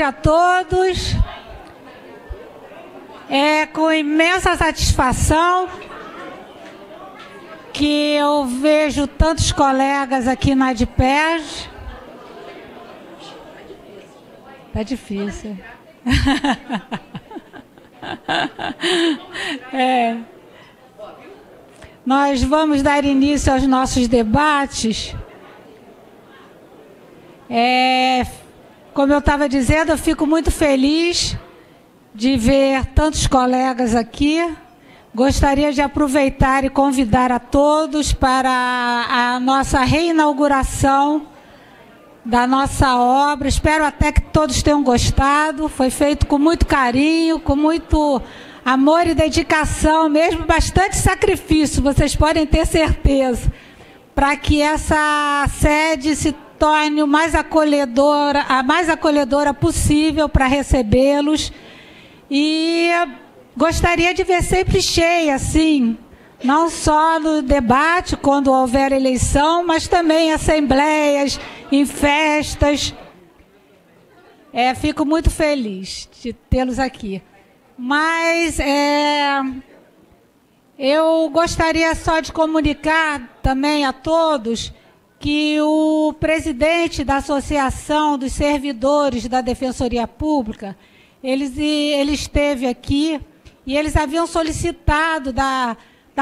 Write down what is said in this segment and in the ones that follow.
A todos, é com imensa satisfação que eu vejo tantos colegas aqui na ADPERJ. Tá difícil. Nós vamos dar início aos nossos debates. Como eu estava dizendo, eu fico muito feliz de ver tantos colegas aqui. Gostaria de aproveitar e convidar a todos para a nossa reinauguração da nossa obra. Espero até que todos tenham gostado. Foi feito com muito carinho, com muito amor e dedicação, mesmo bastante sacrifício, vocês podem ter certeza, para que essa sede se torne a mais acolhedora possível para recebê-los. E gostaria de ver sempre cheia, assim, não só no debate, quando houver eleição, mas também em assembleias, em festas. Fico muito feliz de tê-los aqui. Mas eu gostaria só de comunicar também a todos que o presidente da Associação dos Servidores da Defensoria Pública, ele esteve aqui e eles haviam solicitado da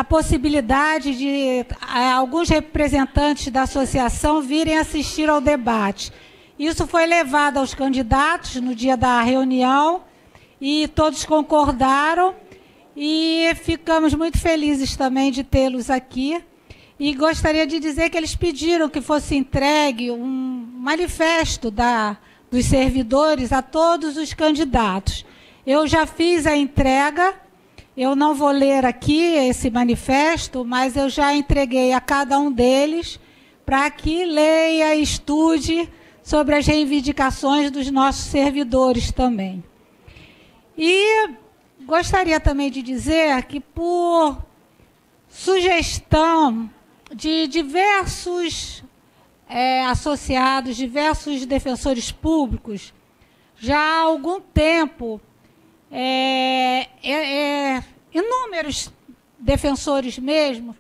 possibilidade de alguns representantes da associação virem assistir ao debate. Isso foi levado aos candidatos no dia da reunião e todos concordaram e ficamos muito felizes também de tê-los aqui. E gostaria de dizer que eles pediram que fosse entregue um manifesto dos servidores a todos os candidatos. Eu já fiz a entrega, eu não vou ler aqui esse manifesto, mas eu já entreguei a cada um deles para que leia e estude sobre as reivindicações dos nossos servidores também. E gostaria também de dizer que, por sugestão de diversos associados, diversos defensores públicos, já há algum tempo, inúmeros defensores mesmo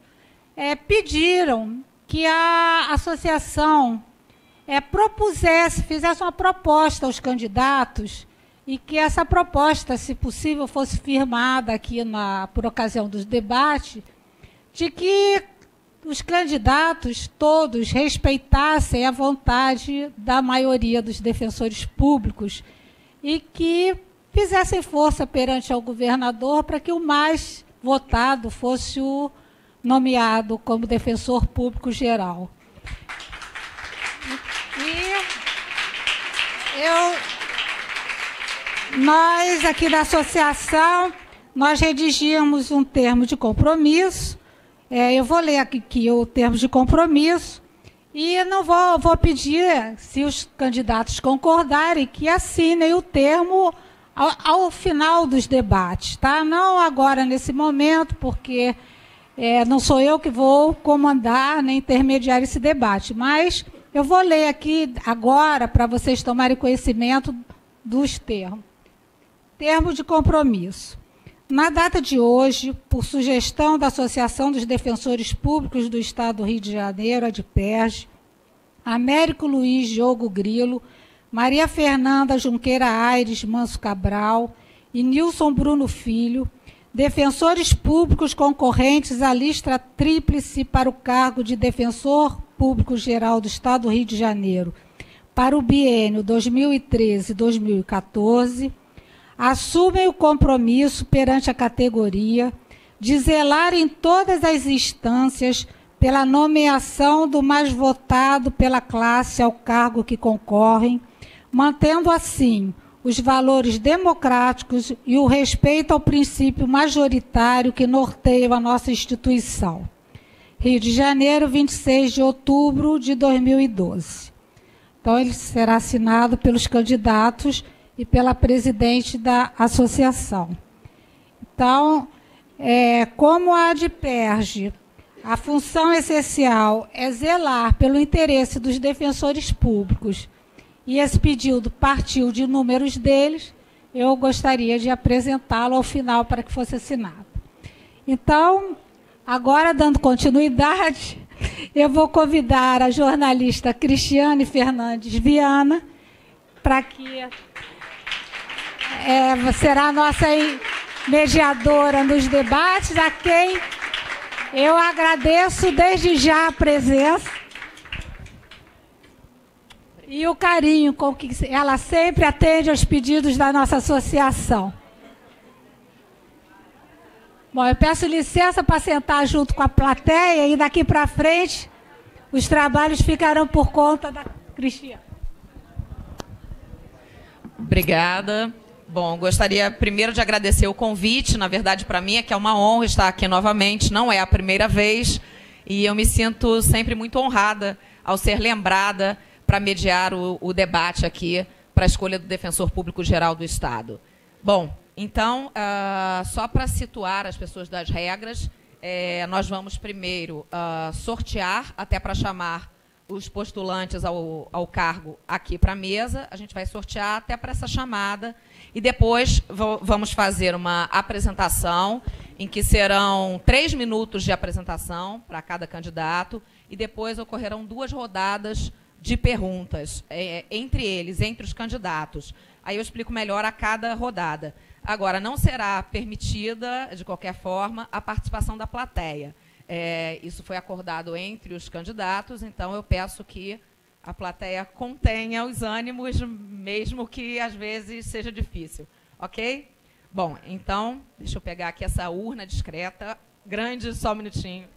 pediram que a associação fizesse uma proposta aos candidatos e que essa proposta, se possível, fosse firmada aqui por ocasião dos debates, de que os candidatos todos respeitassem a vontade da maioria dos defensores públicos e que fizessem força perante ao governador para que o mais votado fosse o nomeado como defensor público geral. Nós, aqui da associação, nós redigimos um termo de compromisso. Eu vou ler aqui o termo de compromisso e não vou pedir, se os candidatos concordarem, que assinem o termo ao final dos debates, tá? Não agora, nesse momento, porque não sou eu que vou comandar nem intermediar esse debate, mas eu vou ler aqui agora para vocês tomarem conhecimento dos termos. Termo de compromisso. Na data de hoje, por sugestão da Associação dos Defensores Públicos do Estado do Rio de Janeiro, ADPERJ, Américo Luiz Diogo Grilo, Maria Fernanda Junqueira Aires Manso Cabral e Nilson Bruno Filho, defensores públicos concorrentes à lista tríplice para o cargo de Defensor Público Geral do Estado do Rio de Janeiro para o biênio 2013-2014, assumem o compromisso perante a categoria de zelar em todas as instâncias pela nomeação do mais votado pela classe ao cargo que concorrem, mantendo assim os valores democráticos e o respeito ao princípio majoritário que norteia a nossa instituição. Rio de Janeiro, 26 de outubro de 2012. Então, ele será assinado pelos candidatos e pela presidente da associação. Então, como a ADPERJ, a função essencial é zelar pelo interesse dos defensores públicos e esse pedido partiu de inúmeros deles, eu gostaria de apresentá-lo ao final para que fosse assinado. Então, agora, dando continuidade, eu vou convidar a jornalista Cristiane Fernandes Viana, para que será a nossa mediadora nos debates, a quem eu agradeço desde já a presença e o carinho com que ela sempre atende aos pedidos da nossa associação. Bom, eu peço licença para sentar junto com a plateia e daqui para frente os trabalhos ficarão por conta da Cristiane. Obrigada. Bom, gostaria primeiro de agradecer o convite. Na verdade, para mim é que é uma honra estar aqui novamente, não é a primeira vez, e eu me sinto sempre muito honrada ao ser lembrada para mediar o debate aqui para a escolha do Defensor Público Geral do Estado. Bom, então, só para situar as pessoas das regras, nós vamos primeiro sortear, até para chamar os postulantes ao cargo aqui para a mesa. A gente vai sortear até para essa chamada e depois vamos fazer uma apresentação em que serão 3 minutos de apresentação para cada candidato e depois ocorrerão 2 rodadas de perguntas entre eles, entre os candidatos. Aí eu explico melhor a cada rodada. Agora, não será permitida, de qualquer forma, a participação da plateia. Isso foi acordado entre os candidatos, então eu peço que a plateia contenha os ânimos, mesmo que às vezes seja difícil. Ok? Bom, então, deixa eu pegar aqui essa urna discreta, grande, só um minutinho.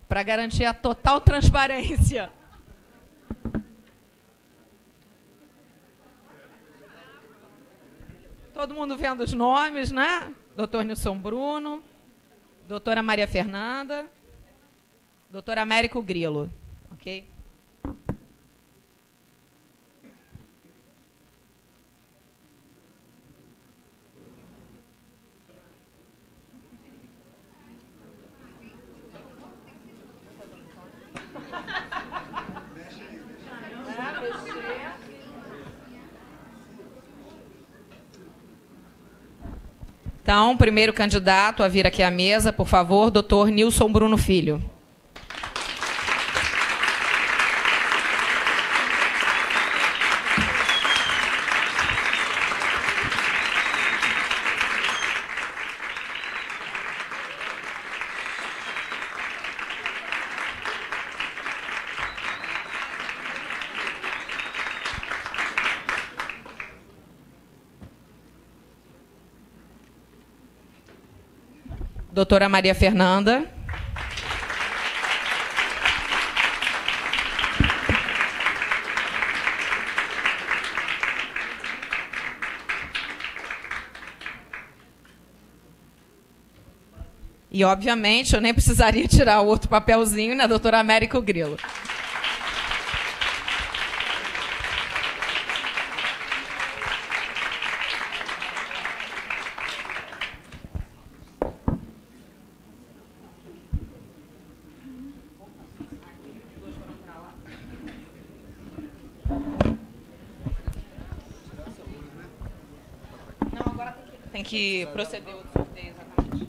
Para garantir a total transparência. Todo mundo vendo os nomes, né? Doutor Nilson Bruno, doutora Maria Fernanda, doutor Américo Grilo. Ok? Então, o primeiro candidato a vir aqui à mesa, por favor, doutor Nilson Bruno Filho. Doutora Maria Fernanda. E, obviamente, eu nem precisaria tirar o outro papelzinho, né, doutora Américo Grilo. Tem que proceder o sorteio, exatamente.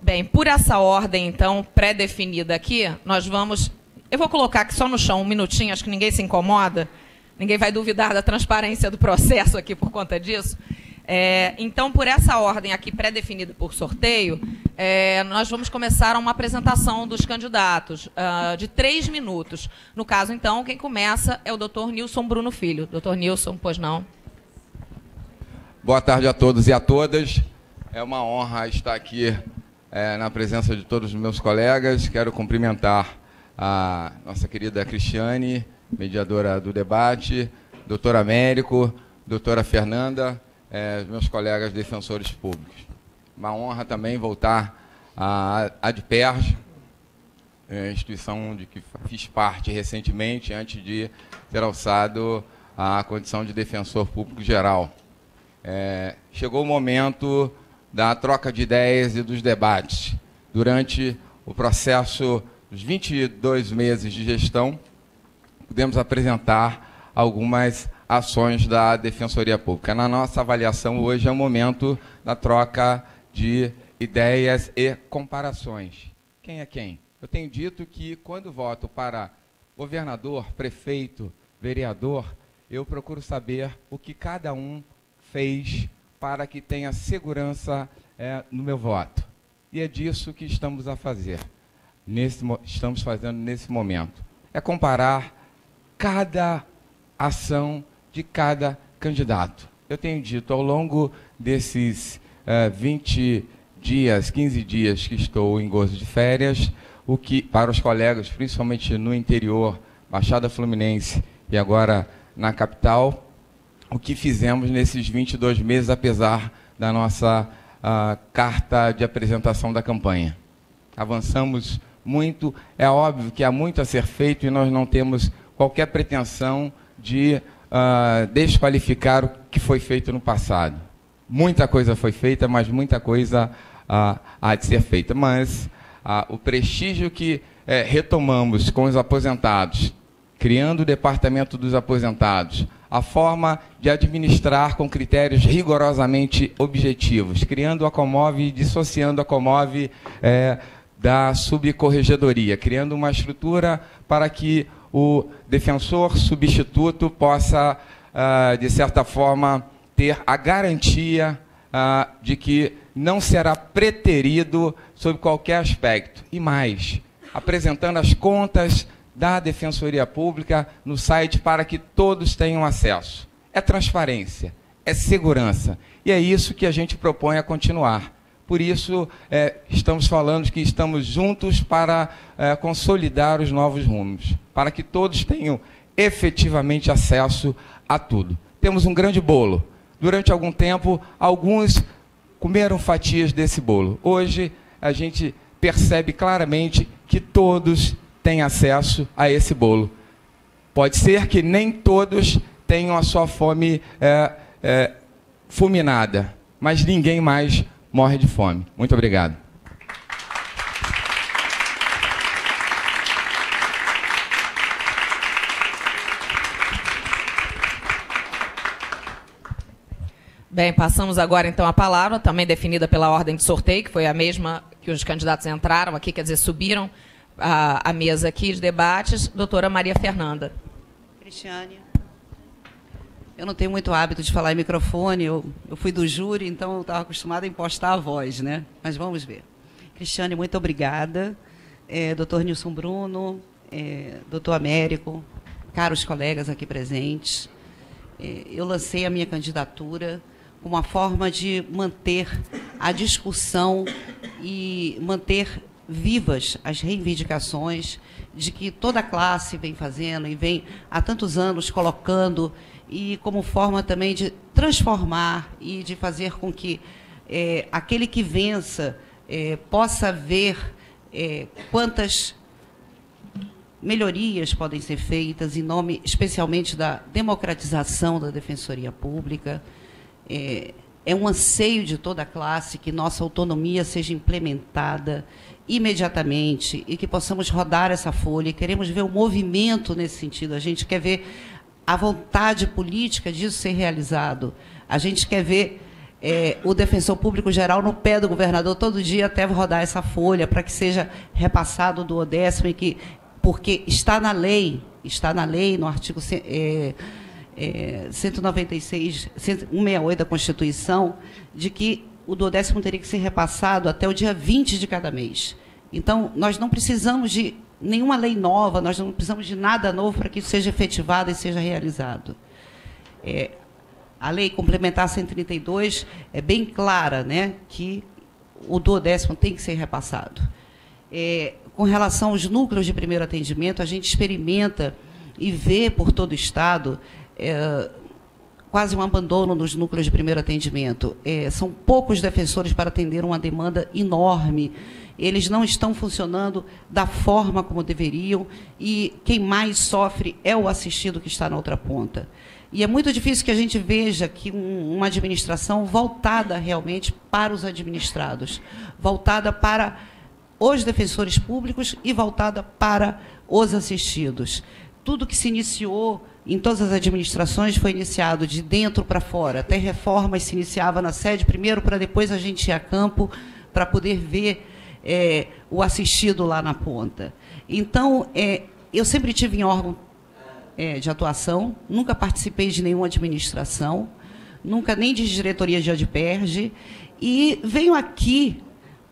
Bem, por essa ordem, então, pré-definida aqui, nós vamos... Eu vou colocar aqui só no chão um minutinho, acho que ninguém se incomoda, ninguém vai duvidar da transparência do processo aqui por conta disso. Então, por essa ordem aqui pré-definida por sorteio, nós vamos começar uma apresentação dos candidatos de 3 minutos. No caso, então, quem começa é o doutor Nilson Bruno Filho. Doutor Nilson, pois não. Boa tarde a todos e a todas. É uma honra estar aqui na presença de todos os meus colegas. Quero cumprimentar a nossa querida Cristiane, mediadora do debate, doutor Américo, doutora Fernanda, meus colegas defensores públicos. Uma honra também voltar à ADPERJ, instituição de que fiz parte recentemente, antes de ter alçado a condição de defensor público geral. Chegou o momento da troca de ideias e dos debates. Durante o processo dos 22 meses de gestão, podemos apresentar algumas ações da Defensoria Pública. Na nossa avaliação, hoje é o momento da troca de ideias e comparações. Quem é quem? Eu tenho dito que, quando voto para governador, prefeito, vereador, eu procuro saber o que cada um fez para que tenha segurança no meu voto. E é disso que estamos a fazer, estamos fazendo nesse momento. É comparar cada ação de cada candidato. Eu tenho dito, ao longo desses 20 dias, 15 dias que estou em gozo de férias, o que, para os colegas, principalmente no interior, Baixada Fluminense e agora na capital, o que fizemos nesses 22 meses, apesar da nossa carta de apresentação da campanha. Avançamos muito, é óbvio que há muito a ser feito e nós não temos qualquer pretensão de desqualificar o que foi feito no passado. Muita coisa foi feita, mas muita coisa há de ser feita. Mas o prestígio que retomamos com os aposentados, criando o Departamento dos Aposentados, a forma de administrar com critérios rigorosamente objetivos, criando a Comov e dissociando a Comov da subcorregedoria, criando uma estrutura para que o defensor substituto possa, de certa forma, ter a garantia de que não será preterido sob qualquer aspecto. E mais, apresentando as contas da Defensoria Pública no site para que todos tenham acesso. É transparência, é segurança. E é isso que a gente propõe a continuar. Por isso, estamos falando que estamos juntos para consolidar os novos rumos, para que todos tenham efetivamente acesso a tudo. Temos um grande bolo. Durante algum tempo, alguns comeram fatias desse bolo. Hoje, a gente percebe claramente que todos têm acesso a esse bolo. Pode ser que nem todos tenham a sua fome fulminada, mas ninguém mais morre de fome. Muito obrigado. Bem, passamos agora, então, a palavra, também definida pela ordem de sorteio, que foi a mesma que os candidatos entraram aqui, quer dizer, subiram a mesa aqui de debates. Doutora Maria Fernanda. Cristiane, eu não tenho muito hábito de falar em microfone, eu fui do júri, então eu estava acostumada a impostar a voz, né? Mas vamos ver. Cristiane, muito obrigada. Doutor Nilson Bruno, doutor Américo, caros colegas aqui presentes, eu lancei a minha candidatura como uma forma de manter a discussão e manter vivas as reivindicações de que toda a classe vem fazendo e vem há tantos anos colocando, e como forma também de transformar e de fazer com que aquele que vença possa ver quantas melhorias podem ser feitas em nome especialmente da democratização da Defensoria Pública. É um anseio de toda a classe que nossa autonomia seja implementada imediatamente e que possamos rodar essa folha. E queremos ver o movimento nesse sentido. A gente quer ver a vontade política disso ser realizado. A gente quer ver o defensor público geral no pé do governador todo dia até rodar essa folha para que seja repassado do 10º, e que, porque está na lei no artigo 196, 168 da Constituição, de que o do 10º teria que ser repassado até o dia 20 de cada mês. Então, nós não precisamos de nenhuma lei nova, nós não precisamos de nada novo para que isso seja efetivado e seja realizado. A lei complementar 132 é bem clara, né, que o do 10º tem que ser repassado. Com relação aos núcleos de primeiro atendimento, a gente experimenta e vê por todo o Estado quase um abandono nos núcleos de primeiro atendimento. São poucos defensores para atender uma demanda enorme. Eles não estão funcionando da forma como deveriam e quem mais sofre é o assistido que está na outra ponta. E é muito difícil que a gente veja que uma administração voltada realmente para os administrados, voltada para os defensores públicos e voltada para os assistidos. Tudo que se iniciou em todas as administrações foi iniciado de dentro para fora. Até reformas se iniciava na sede primeiro, para depois a gente ir a campo para poder ver o assistido lá na ponta. Então, eu sempre tive em órgão de atuação, nunca participei de nenhuma administração, nunca nem de diretoria de ADPERJ, e venho aqui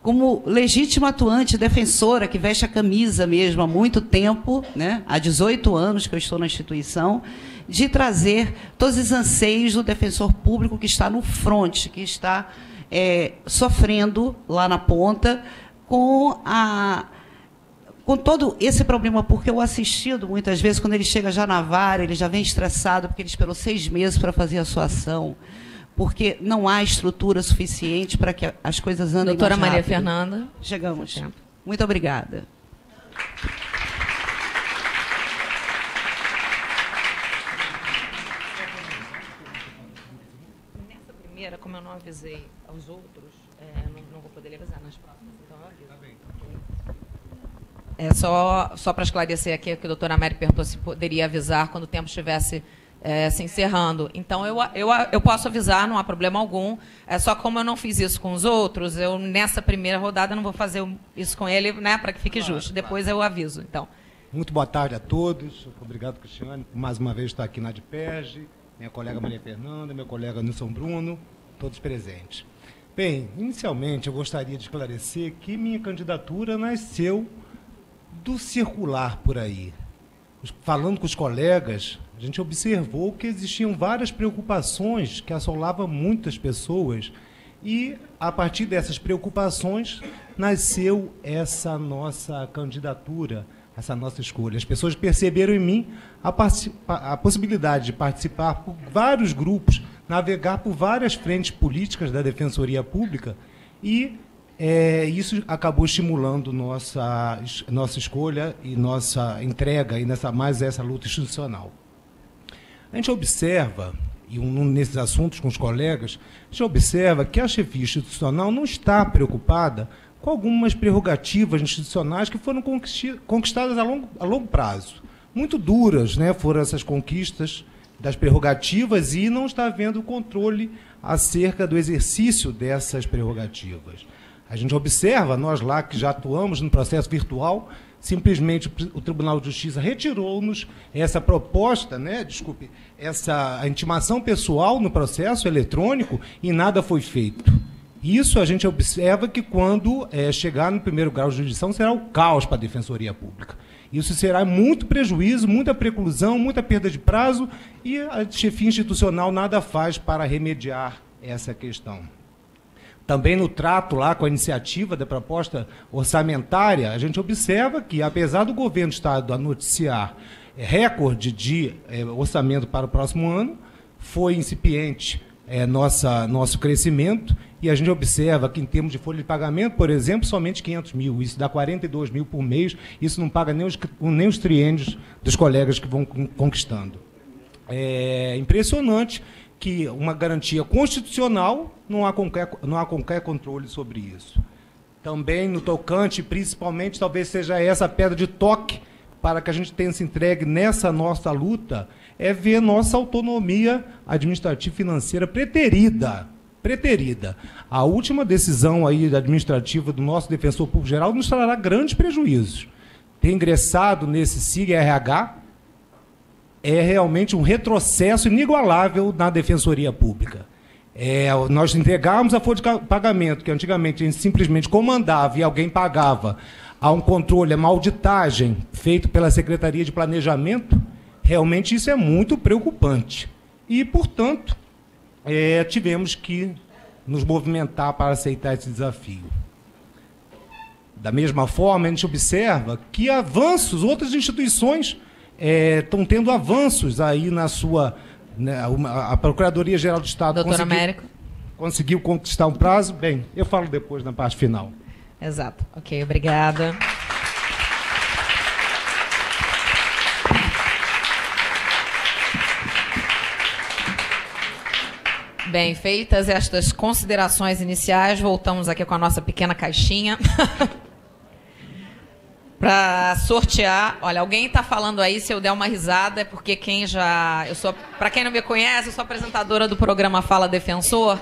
como legítima atuante, defensora, que veste a camisa mesmo há muito tempo, né, há 18 anos que eu estou na instituição, de trazer todos os anseios do defensor público que está no fronte, que está sofrendo lá na ponta com todo esse problema, porque o assistido, muitas vezes, quando ele chega já na vara, ele já vem estressado, porque ele esperou 6 meses para fazer a sua ação, porque não há estrutura suficiente para que as coisas andem mais rápido. Doutora Maria Fernanda. Chegamos. Muito obrigada. Nessa primeira, como eu não avisei aos outros, não vou poder avisar nas próximas, então eu aviso. Só para esclarecer aqui, que a doutora Mary perguntou se poderia avisar quando o tempo estivesse se encerrando. Então, eu posso avisar, não há problema algum. Só como eu não fiz isso com os outros, eu, nessa primeira rodada, não vou fazer isso com ele, né, para que fique justo. Depois eu aviso. Então. Muito boa tarde a todos. Obrigado, Cristiane, por mais uma vez estar aqui na ADPERJ, minha colega Maria Fernanda, meu colega Nilson Bruno, todos presentes. Bem, inicialmente, eu gostaria de esclarecer que minha candidatura nasceu do circular por aí. Falando com os colegas, a gente observou que existiam várias preocupações que assolavam muitas pessoas e, a partir dessas preocupações, nasceu essa nossa candidatura, essa nossa escolha. As pessoas perceberam em mim a possibilidade de participar por vários grupos, navegar por várias frentes políticas da Defensoria Pública e isso acabou estimulando nossa escolha e nossa entrega e mais essa luta institucional. A gente observa, e nesses assuntos com os colegas, a gente observa que a chefia institucional não está preocupada com algumas prerrogativas institucionais que foram conquistadas a longo prazo. Muito duras, né, foram essas conquistas das prerrogativas e não está havendo controle acerca do exercício dessas prerrogativas. A gente observa, nós lá que já atuamos no processo virtual, simplesmente o Tribunal de Justiça retirou-nos essa proposta, né, essa intimação pessoal no processo eletrônico e nada foi feito. Isso a gente observa que quando chegar no primeiro grau de jurisdição será o caos para a Defensoria Pública. Isso será muito prejuízo, muita preclusão, muita perda de prazo e a chefia institucional nada faz para remediar essa questão. Também no trato lá com a iniciativa da proposta orçamentária, a gente observa que, apesar do governo do Estado a noticiar recorde de orçamento para o próximo ano, foi incipiente nosso crescimento, e a gente observa que, em termos de folha de pagamento, por exemplo, somente 500 mil, isso dá 42 mil por mês, isso não paga nem os triênios dos colegas que vão conquistando. É impressionante que uma garantia constitucional não há qualquer controle sobre isso. Também no tocante, principalmente, talvez seja essa pedra de toque para que a gente tenha se entregue nessa nossa luta, é ver nossa autonomia administrativa e financeira preterida. A última decisão aí administrativa do nosso defensor público geral nos trará grandes prejuízos. Ter ingressado nesse SIG-RH é realmente um retrocesso inigualável na Defensoria Pública. Nós entregarmos a folha de pagamento, que antigamente a gente simplesmente comandava e alguém pagava, a um controle, a uma auditagem feito pela Secretaria de Planejamento, realmente isso é muito preocupante. E, portanto, tivemos que nos movimentar para aceitar esse desafio. Da mesma forma, a gente observa que avanços, outras instituições estão tendo avanços aí na sua né, a Procuradoria-Geral do Estado Doutor Américo. Conseguiu conquistar um prazo. Bem, eu falo depois na parte final. Exato. Ok, obrigada. Bem, feitas estas considerações iniciais, voltamos aqui com a nossa pequena caixinha para sortear. Olha, alguém está falando aí, se eu der uma risada, é porque para quem não me conhece, eu sou apresentadora do programa Fala Defensor,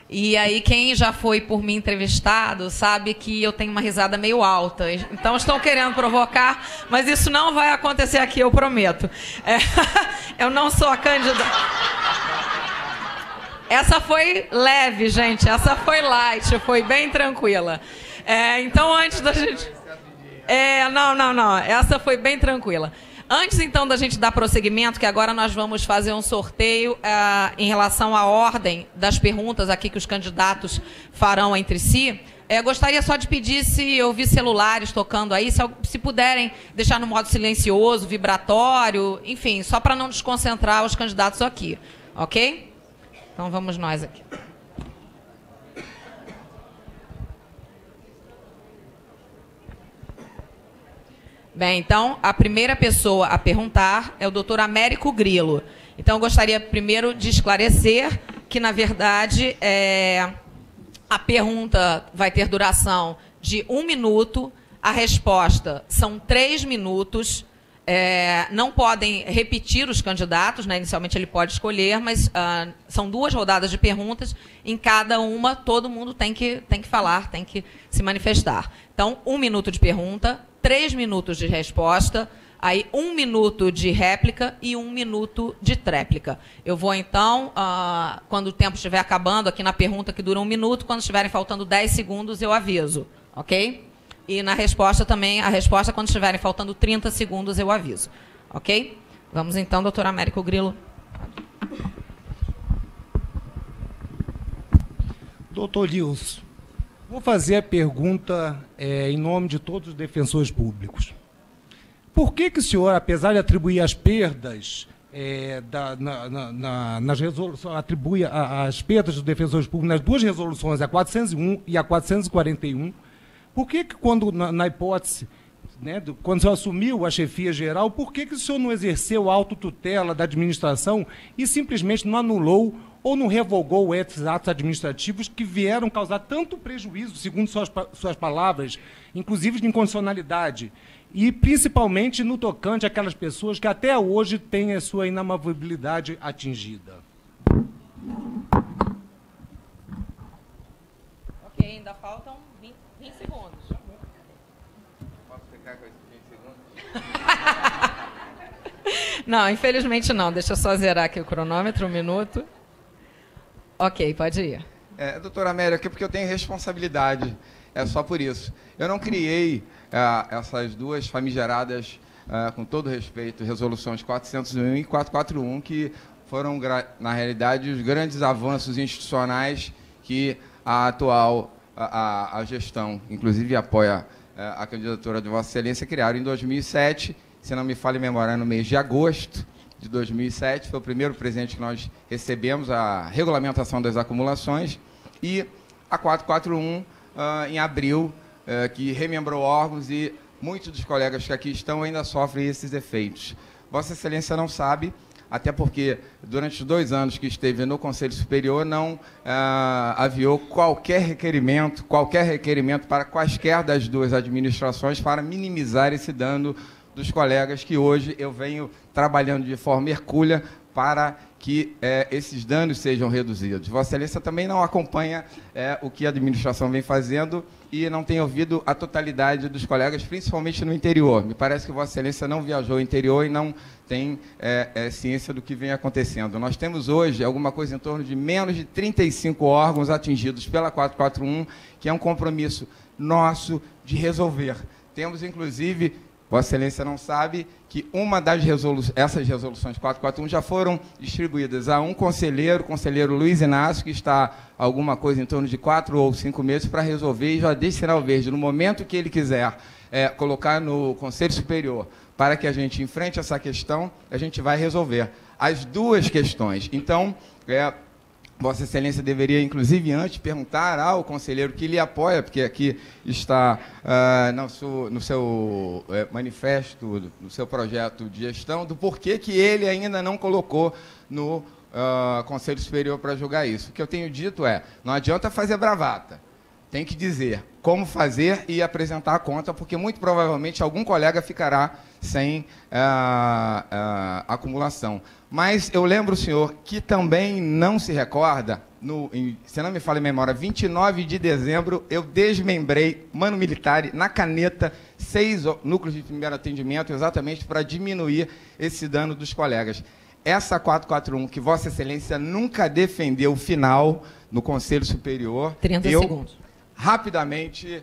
e aí quem já foi por mim entrevistado sabe que eu tenho uma risada meio alta. Então estão querendo provocar, mas isso não vai acontecer aqui, eu prometo. Eu não sou a candidata... Essa foi leve, gente. Essa foi light, foi bem tranquila. Então, antes da gente... Não. Essa foi bem tranquila. Antes, então, da gente dar prosseguimento, que agora nós vamos fazer um sorteio em relação à ordem das perguntas aqui que os candidatos farão entre si. Gostaria só de pedir, se eu vi celulares tocando aí, se puderem deixar no modo silencioso, vibratório, enfim, só para não desconcentrar os candidatos aqui. Ok? Então, vamos nós aqui. Bem, então, a primeira pessoa a perguntar é o doutor Américo Grilo. Então, eu gostaria primeiro de esclarecer que, na verdade, a pergunta vai ter duração de 1 minuto, a resposta são 3 minutos. Não podem repetir os candidatos, né? Inicialmente ele pode escolher, mas são 2 rodadas de perguntas. Em cada uma, todo mundo tem que falar, tem que se manifestar. Então, 1 minuto de pergunta, 3 minutos de resposta, aí 1 minuto de réplica e 1 minuto de tréplica. Eu vou, então, quando o tempo estiver acabando, aqui na pergunta que dura 1 minuto, quando estiverem faltando 10 segundos, eu aviso, ok? E na resposta também, a resposta, quando estiverem faltando 30 segundos, eu aviso. Ok? Vamos então, doutor Américo Grilo. Doutor Lilson, vou fazer a pergunta em nome de todos os defensores públicos. Por que o senhor, apesar de atribuir as perdas nas resoluções, atribui as perdas dos defensores públicos nas 2 resoluções, a 401 e a 441, por que quando, na hipótese, né, quando o senhor assumiu a chefia geral, por que o senhor não exerceu a autotutela da administração e simplesmente não anulou ou não revogou esses atos administrativos que vieram causar tanto prejuízo, segundo suas palavras, inclusive de inconstitucionalidade, e principalmente no tocante àquelas pessoas que até hoje têm a sua inamovibilidade atingida? Ok, ainda faltam 20 segundos. Posso ficar com esses 20 segundos? Não, infelizmente não. Deixa eu só zerar aqui o cronômetro, 1 minuto. Ok, pode ir. Doutor Américo, é porque eu tenho responsabilidade. É só por isso. Eu não criei essas 2 famigeradas, com todo respeito, resoluções 401 e 441, que foram, na realidade, os grandes avanços institucionais que a atual a gestão, inclusive apoia a candidatura de Vossa Excelência, criaram em 2007, se não me falha a memória, no mês de agosto de 2007, foi o primeiro presente que nós recebemos, a regulamentação das acumulações, e a 441, em abril, que remembrou órgãos, e muitos dos colegas que aqui estão ainda sofrem esses efeitos. Vossa Excelência não sabe, até porque, durante os 2 anos que esteve no Conselho Superior, não aviou qualquer requerimento para quaisquer das 2 administrações para minimizar esse dano dos colegas, que hoje eu venho trabalhando de forma hercúlea para que esses danos sejam reduzidos. Vossa Excelência também não acompanha o que a administração vem fazendo e não tem ouvido a totalidade dos colegas, principalmente no interior. Me parece que Vossa Excelência não viajou ao interior e não tem ciência do que vem acontecendo. Nós temos hoje alguma coisa em torno de menos de 35 órgãos atingidos pela 441, que é um compromisso nosso de resolver. Temos, inclusive, Vossa Excelência não sabe que essas resoluções 441 já foram distribuídas a um conselheiro, o conselheiro Luiz Inácio, que está alguma coisa em torno de 4 ou 5 meses para resolver, e já dei sinal verde. No momento que ele quiser colocar no Conselho Superior para que a gente enfrente essa questão, a gente vai resolver. as duas questões. Então, Vossa Excelência deveria, inclusive, antes perguntar ao conselheiro que lhe apoia, porque aqui está no seu manifesto, no seu projeto de gestão, do porquê que ele ainda não colocou no Conselho Superior para julgar isso. O que eu tenho dito não adianta fazer bravata, tem que dizer como fazer e apresentar a conta, porque muito provavelmente algum colega ficará sem acumulação. Mas eu lembro o senhor que também não se recorda, se não me falha a memória, 29 de dezembro, eu desmembrei, Mano Militare, na caneta, 6 núcleos de primeiro atendimento, exatamente para diminuir esse dano dos colegas. Essa 441, que Vossa Excelência nunca defendeu o final no Conselho Superior, 30 segundos. Rapidamente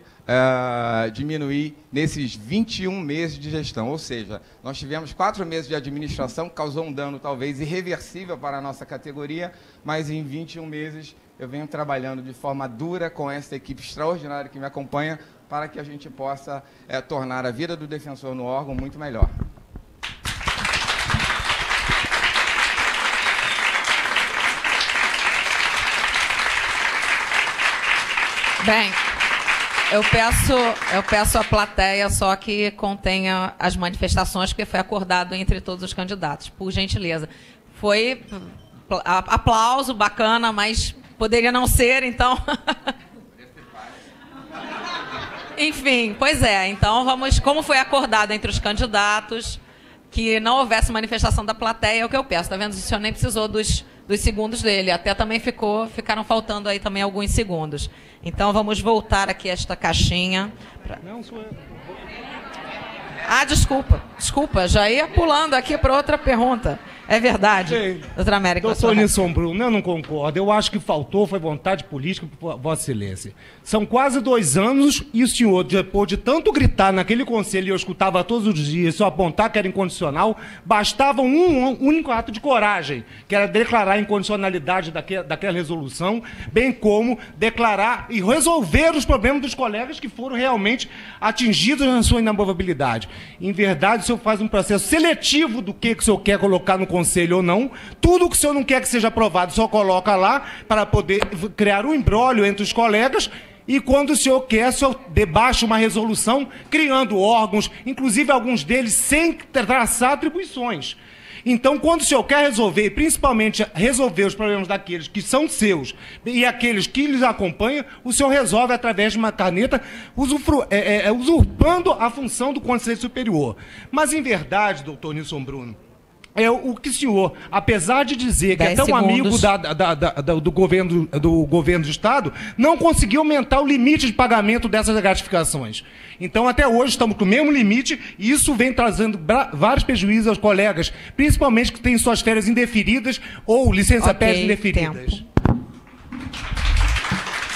diminuir nesses 21 meses de gestão. Ou seja, nós tivemos 4 meses de administração, que causou um dano talvez irreversível para a nossa categoria, mas em 21 meses eu venho trabalhando de forma dura com essa equipe extraordinária que me acompanha para que a gente possa tornar a vida do defensor no órgão muito melhor. Bem, eu peço à plateia só que contenha as manifestações, porque foi acordado entre todos os candidatos, por gentileza. Foi aplauso, bacana, mas poderia não ser, então... Enfim, pois é. Então, como foi acordado entre os candidatos, que não houvesse manifestação da plateia, é o que eu peço. Está vendo? O senhor nem precisou dos segundos dele. Até também ficaram faltando aí também alguns segundos. Então, vamos voltar aqui a esta caixinha. Não, sou eu. Desculpa, já ia pulando aqui para outra pergunta. É verdade, doutora América. Doutor Nilson Bruno, eu não concordo. Eu acho que faltou, foi vontade política por Vossa Excelência. São quase 2 anos e o senhor, depois de tanto gritar naquele conselho, e eu escutava todos os dias, só apontar que era incondicional, bastava um único ato de coragem, que era declarar a incondicionalidade daquela resolução, bem como declarar e resolver os problemas dos colegas que foram realmente atingidos na sua inamovabilidade. Em verdade, o senhor faz um processo seletivo do que o senhor quer colocar no conselho ou não. Tudo que o senhor não quer que seja aprovado, só coloca lá para poder criar um imbróglio entre os colegas. E quando o senhor quer, o senhor debaixa uma resolução criando órgãos, inclusive alguns deles sem traçar atribuições. Então, quando o senhor quer resolver, e principalmente resolver os problemas daqueles que são seus e aqueles que lhes acompanham, o senhor resolve através de uma caneta, usurpando a função do Conselho Superior. Mas, em verdade, doutor Nilson Bruno, o que o senhor, apesar de dizer que é tão amigo do governo do Estado, não conseguiu aumentar o limite de pagamento dessas gratificações. Então, até hoje, estamos com o mesmo limite e isso vem trazendo vários prejuízos aos colegas, principalmente que têm suas férias indeferidas ou licença-pés indeferidas. Tempo.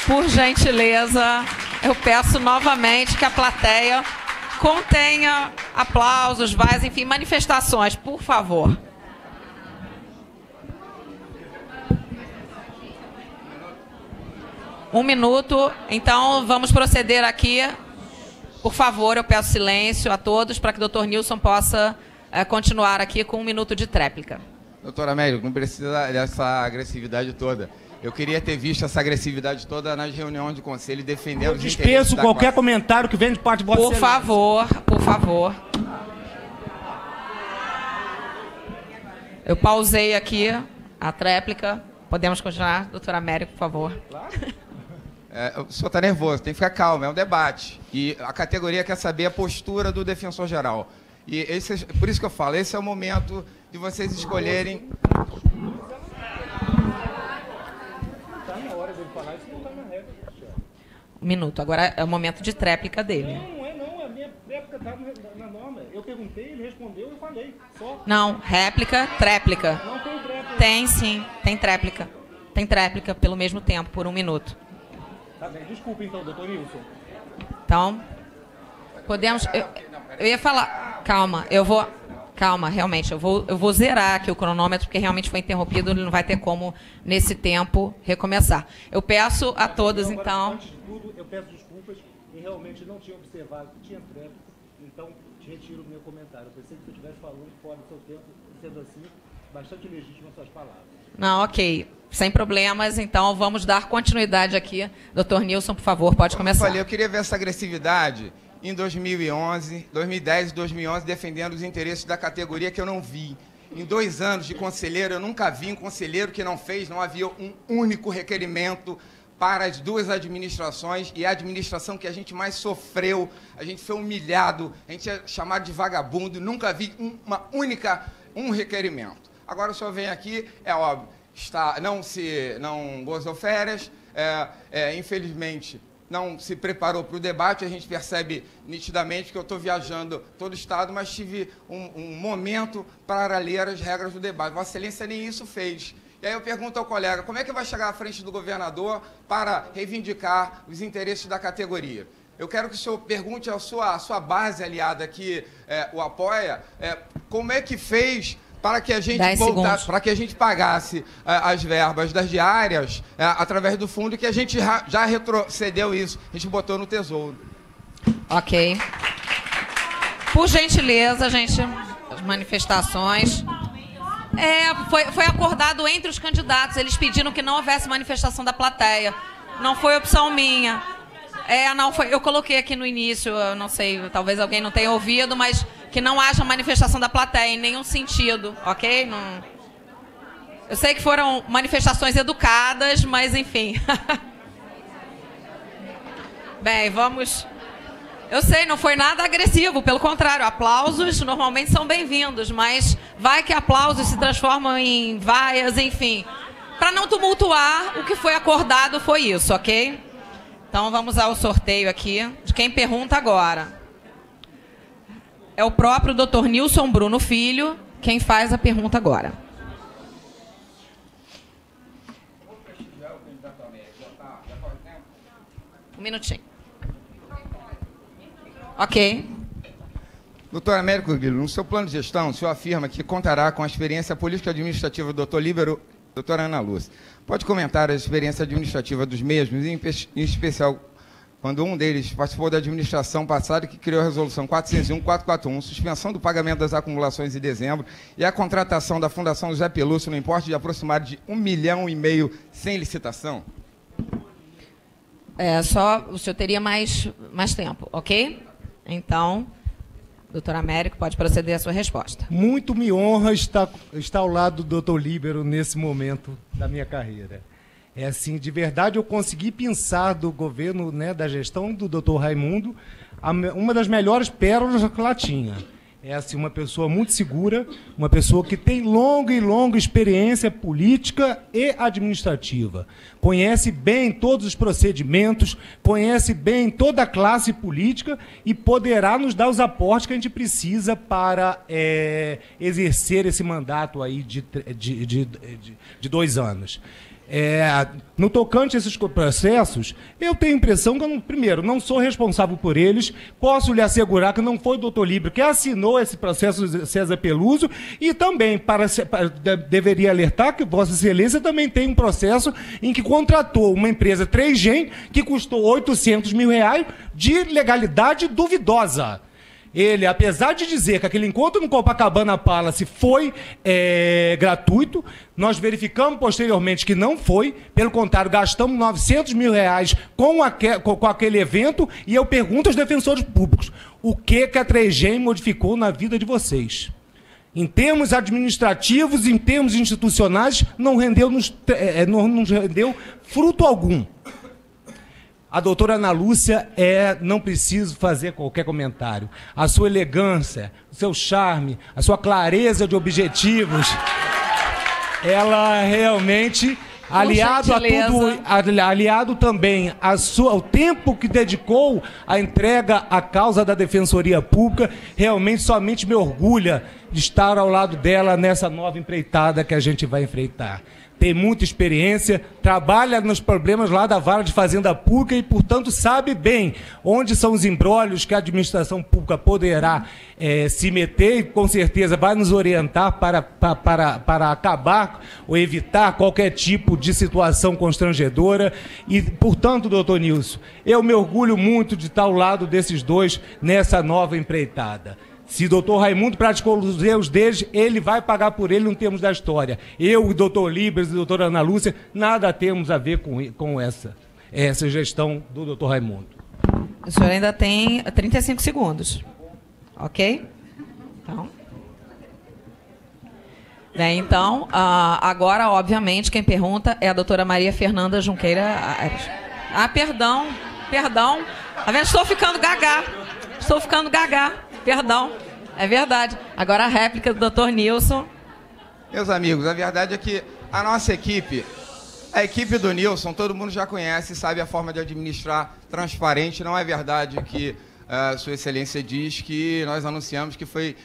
Por gentileza, eu peço novamente que a plateia contenha aplausos, vaias, enfim, manifestações, por favor. Um minuto. Então, vamos proceder aqui. Por favor, eu peço silêncio a todos para que o doutor Nilson possa continuar aqui com 1 minuto de tréplica. Doutora América, não precisa dessa agressividade toda. Eu queria ter visto essa agressividade toda nas reuniões do Conselho defendendo os interesses da dispenso qualquer comentário que venha de parte de Vossa Excelência. Por favor. Eu pausei aqui a tréplica. Podemos continuar, doutora América, por favor. Claro. O senhor está nervoso, tem que ficar calmo, é um debate. E a categoria quer saber a postura do defensor geral. E por isso que eu falo, esse é o momento de vocês escolherem... Um minuto. Agora é o momento de tréplica dele. Não, a minha réplica está na norma. Eu perguntei, ele respondeu, eu falei. Só. Não, réplica, tréplica. Não tem tréplica. Tem sim, tem tréplica. Tem tréplica pelo mesmo tempo, por 1 minuto. Tá bem, desculpa então, doutor Nilson. Então, podemos... Eu ia falar... Calma, realmente, eu vou zerar aqui o cronômetro, porque realmente foi interrompido, ele não vai ter como, nesse tempo, recomeçar. Eu peço a todos, então... Antes de tudo, eu peço desculpas e realmente não tinha observado que tinha tréplica, então retiro o meu comentário. Eu pensei que se eu estivesse falando fora do seu tempo, sendo assim, bastante legítimas suas palavras. Não, ok. Sem problemas, então vamos dar continuidade aqui. Dr. Nilson, por favor, pode começar. Eu queria ver essa agressividade em 2011, 2010 e 2011, defendendo os interesses da categoria que eu não vi. Em 2 anos de conselheiro, eu nunca vi um conselheiro que não havia um único requerimento para as 2 administrações, e a administração que a gente mais sofreu, a gente foi humilhado, a gente é chamado de vagabundo, nunca vi um requerimento. Agora o senhor vem aqui, é óbvio, não gozou férias, infelizmente não se preparou para o debate, a gente percebe nitidamente que eu estou viajando todo o Estado, mas tive um momento para ler as regras do debate. Vossa Excelência nem isso fez. E aí eu pergunto ao colega, como é que vai chegar à frente do governador para reivindicar os interesses da categoria? Eu quero que o senhor pergunte à sua base aliada que o apoia, como é que fez para que a gente pagasse as verbas das diárias através do fundo, que a gente já retrocedeu isso, a gente botou no Tesouro. Ok. Por gentileza, gente, as manifestações. Foi acordado entre os candidatos, eles pediram que não houvesse manifestação da plateia. Não foi opção minha. Não foi. Eu coloquei aqui no início, eu não sei, talvez alguém não tenha ouvido, mas que não haja manifestação da plateia em nenhum sentido, ok? Não... Eu sei que foram manifestações educadas, mas enfim. Bem, vamos... Eu sei, não foi nada agressivo, pelo contrário, aplausos normalmente são bem-vindos, mas vai que aplausos se transformam em vaias, enfim. Para não tumultuar, o que foi acordado foi isso, ok? Então vamos ao sorteio aqui de quem pergunta agora. É o próprio Dr. Nilson Bruno Filho quem faz a pergunta agora. Um minutinho. Ok. Doutor Américo Guilherme, no seu plano de gestão, o senhor afirma que contará com a experiência política administrativa do Dr. Líbero e doutora Ana Lúcia. Pode comentar a experiência administrativa dos mesmos, em especial quando um deles participou da administração passada que criou a Resolução 401-441, suspensão do pagamento das acumulações em dezembro e a contratação da Fundação José Pelúcio no importe de aproximado de R$1,5 milhão sem licitação? Só o senhor teria mais tempo, ok? Então, doutor Américo, pode proceder à sua resposta. Muito me honra estar ao lado do doutor Líbero nesse momento da minha carreira. Assim, de verdade, eu consegui pensar do governo, né, da gestão do doutor Raimundo, uma das melhores pérolas que lá tinha. Assim, uma pessoa muito segura, uma pessoa que tem longa experiência política e administrativa. Conhece bem todos os procedimentos, conhece bem toda a classe política e poderá nos dar os aportes que a gente precisa para exercer esse mandato aí de 2 anos. No tocante a esses processos, eu tenho a impressão que, primeiro, não sou responsável por eles, posso lhe assegurar que não foi o doutor Líbero que assinou esse processo César Peluso, e também deveria alertar que Vossa Excelência também tem um processo em que contratou uma empresa 3Gen que custou R$800 mil de legalidade duvidosa. Ele, apesar de dizer que aquele encontro no Copacabana Palace foi gratuito, nós verificamos posteriormente que não foi, pelo contrário, gastamos R$900 mil com aquele evento, e eu pergunto aos defensores públicos, o que a 3Gen modificou na vida de vocês? Em termos administrativos, em termos institucionais, não nos rendeu fruto algum. A doutora Ana Lúcia não preciso fazer qualquer comentário. A sua elegância, o seu charme, a sua clareza de objetivos, ela realmente, aliado também ao tempo que dedicou à entrega à causa da Defensoria Pública, realmente somente me orgulha de estar ao lado dela nessa nova empreitada que a gente vai enfrentar. Tem muita experiência, trabalha nos problemas lá da Vara de Fazenda Pública e, portanto, sabe bem onde são os embrólios que a administração pública poderá se meter, e com certeza vai nos orientar para acabar ou evitar qualquer tipo de situação constrangedora. E, portanto, doutor Nilson, eu me orgulho muito de estar ao lado desses dois nessa nova empreitada. Se o doutor Raimundo praticou os erros deles, ele vai pagar por ele no termos da história. Eu, o doutor Libras e a doutora Ana Lúcia, nada temos a ver com essa gestão do doutor Raimundo. O senhor ainda tem 35 segundos. Ok? Então... Bem, então, agora, obviamente, quem pergunta é a doutora Maria Fernanda Junqueira Aires. Ah, perdão. Tá vendo? Estou ficando gaga. Perdão. É verdade. Agora a réplica do doutor Nilson. Meus amigos, a verdade é que a nossa equipe, a equipe do Nilson, todo mundo já conhece, sabe a forma de administrar transparente. Não é verdade que Sua Excelência diz que nós anunciamos que foi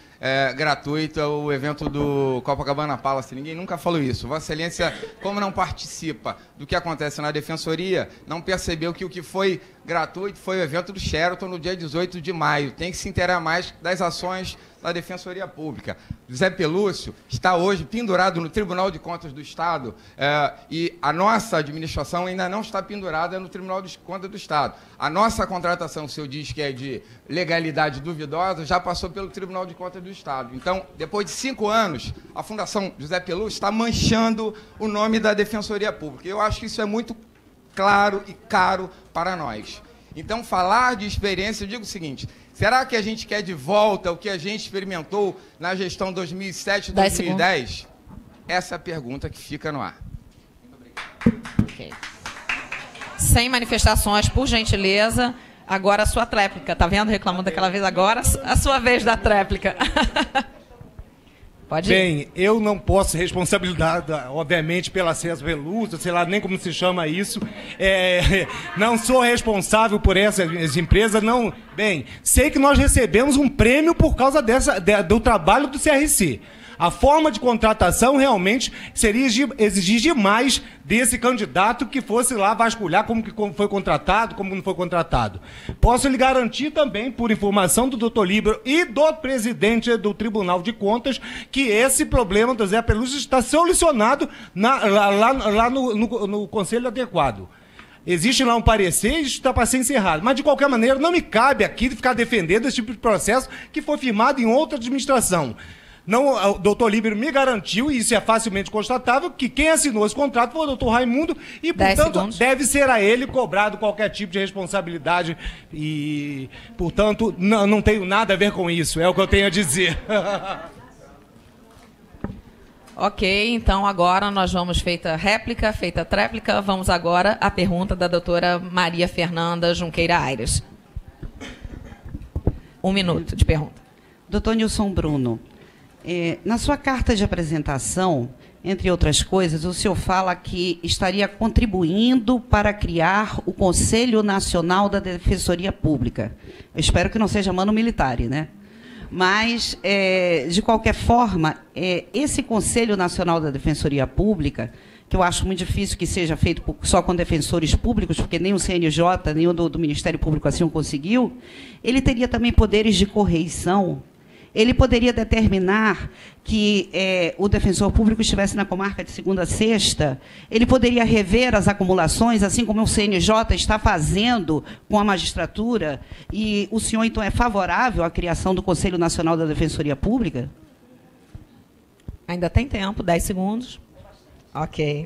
gratuito o evento do Copacabana Palace. Ninguém nunca falou isso. Vossa Excelência, como não participa do que acontece na Defensoria, não percebeu que o que foi gratuito foi o evento do Sheraton no dia 18 de maio. Tem que se inteirar mais das ações da Defensoria Pública. José Pelúcio está hoje pendurado no Tribunal de Contas do Estado e a nossa administração ainda não está pendurada no Tribunal de Contas do Estado. A nossa contratação, o senhor diz que é de legalidade duvidosa, já passou pelo Tribunal de Contas do Estado. Então, depois de 5 anos, a Fundação José Pelúcio está manchando o nome da Defensoria Pública. Eu acho que isso é muito claro e caro para nós. Então, falar de experiência, eu digo o seguinte: será que a gente quer de volta o que a gente experimentou na gestão 2007 e 2010? Essa é a pergunta que fica no ar. Muito obrigado. Okay. Sem manifestações, por gentileza. Agora a sua tréplica. Está vendo? Reclamando daquela vez agora. A sua vez da tréplica. Pode ir. Bem, eu não posso responsabilizar, obviamente, pela César Veluso, sei lá nem como se chama isso. Não sou responsável por essas empresas, não. Bem, sei que nós recebemos um prêmio por causa do trabalho do CRC. A forma de contratação realmente seria exigir demais desse candidato que fosse lá vasculhar como foi contratado, como não foi contratado. Posso lhe garantir também, por informação do doutor Líbero e do presidente do Tribunal de Contas, que esse problema do Zé Pelúcio está solucionado lá no Conselho Adequado. Existe lá um parecer e isso está para ser encerrado. Mas, de qualquer maneira, não me cabe aqui ficar defendendo esse tipo de processo que foi firmado em outra administração. Não, o doutor Líbero me garantiu, e isso é facilmente constatável, que quem assinou esse contrato foi o doutor Raimundo e, portanto, deve ser a ele cobrado qualquer tipo de responsabilidade e, portanto, não tenho nada a ver com isso, é o que eu tenho a dizer. Ok, então agora nós vamos, feita réplica, feita tréplica, vamos agora à pergunta da doutora Maria Fernanda Junqueira Aires. 1 minuto de pergunta. Doutor Nilson Bruno, na sua carta de apresentação, entre outras coisas, o senhor fala que estaria contribuindo para criar o Conselho Nacional da Defensoria Pública. Eu espero que não seja mano militare, né? Mas, de qualquer forma, esse Conselho Nacional da Defensoria Pública, que eu acho muito difícil que seja feito só com defensores públicos, porque nem o CNJ, nem o do Ministério Público assim o conseguiu, ele teria também poderes de correição. Ele poderia determinar que o defensor público estivesse na comarca de segunda a sexta, ele poderia rever as acumulações, assim como o CNJ está fazendo com a magistratura, e o senhor, então, é favorável à criação do Conselho Nacional da Defensoria Pública? Ainda tem tempo, 10 segundos. Ok.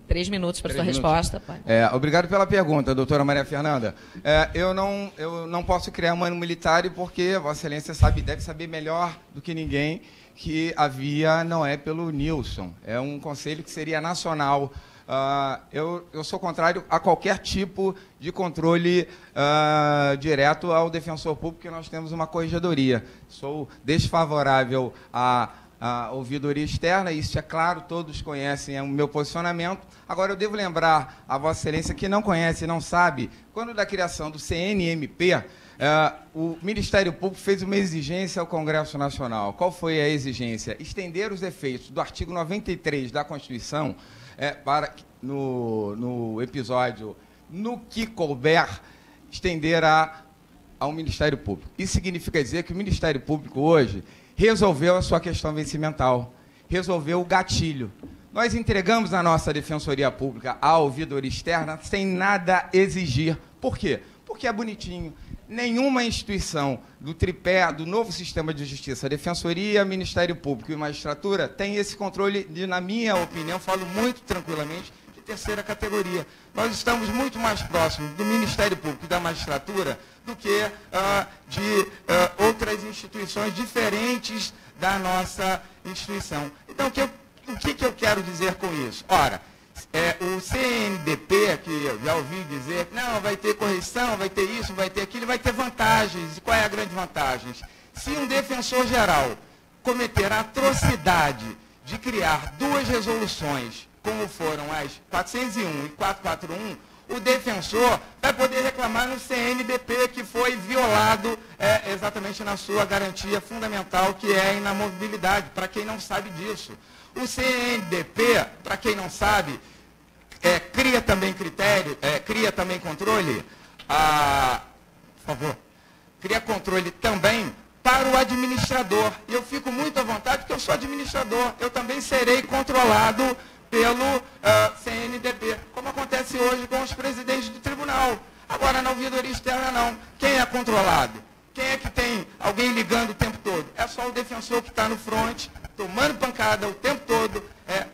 Três minutos para a sua resposta. Obrigado pela pergunta, doutora Maria Fernanda. Eu não posso criar um mano militar porque Vossa Excelência deve saber melhor do que ninguém que a via não é pelo Nilson. É um conselho que seria nacional. Eu sou contrário a qualquer tipo de controle direto ao defensor público, porque nós temos uma corregedoria. Sou desfavorável a ouvidoria externa, isso é claro, todos conhecem o meu posicionamento. Agora, eu devo lembrar a Vossa Excelência que não conhece e não sabe, quando da criação do CNMP, o Ministério Público fez uma exigência ao Congresso Nacional. Qual foi a exigência? Estender os efeitos do artigo 93 da Constituição para, no episódio no que couber, estender ao Ministério Público. Isso significa dizer que o Ministério Público hoje resolveu a sua questão vencimental, resolveu o gatilho. Nós entregamos a nossa Defensoria Pública à ouvidoria externa sem nada exigir. Por quê? porque é bonitinho. Nenhuma instituição do tripé do novo sistema de justiça, Defensoria, Ministério Público e Magistratura, tem esse controle de, na minha opinião, falo muito tranquilamente, de terceira categoria. Nós estamos muito mais próximos do Ministério Público e da Magistratura do que de outras instituições diferentes da nossa instituição. Então, o que eu quero dizer com isso? Ora, o CNDP, que eu já ouvi dizer, não, vai ter correção, vai ter isso, vai ter aquilo, vai ter vantagens. E qual é a grande vantagem? Se um defensor geral cometer a atrocidade de criar duas resoluções, como foram as 401 e 441, o defensor vai poder reclamar no CNDP que foi violado exatamente na sua garantia fundamental, que é a inamovibilidade, para quem não sabe disso. O CNDP, para quem não sabe, cria também critério, cria também controle, por favor, cria controle também para o administrador. E eu fico muito à vontade, porque eu sou administrador, eu também serei controlado pelo CNDP, como acontece hoje com os presidentes do tribunal. Agora, na ouvidoria externa, não. Quem é controlado? Quem é que tem alguém ligando o tempo todo? É só o defensor que está no front, tomando pancada o tempo todo,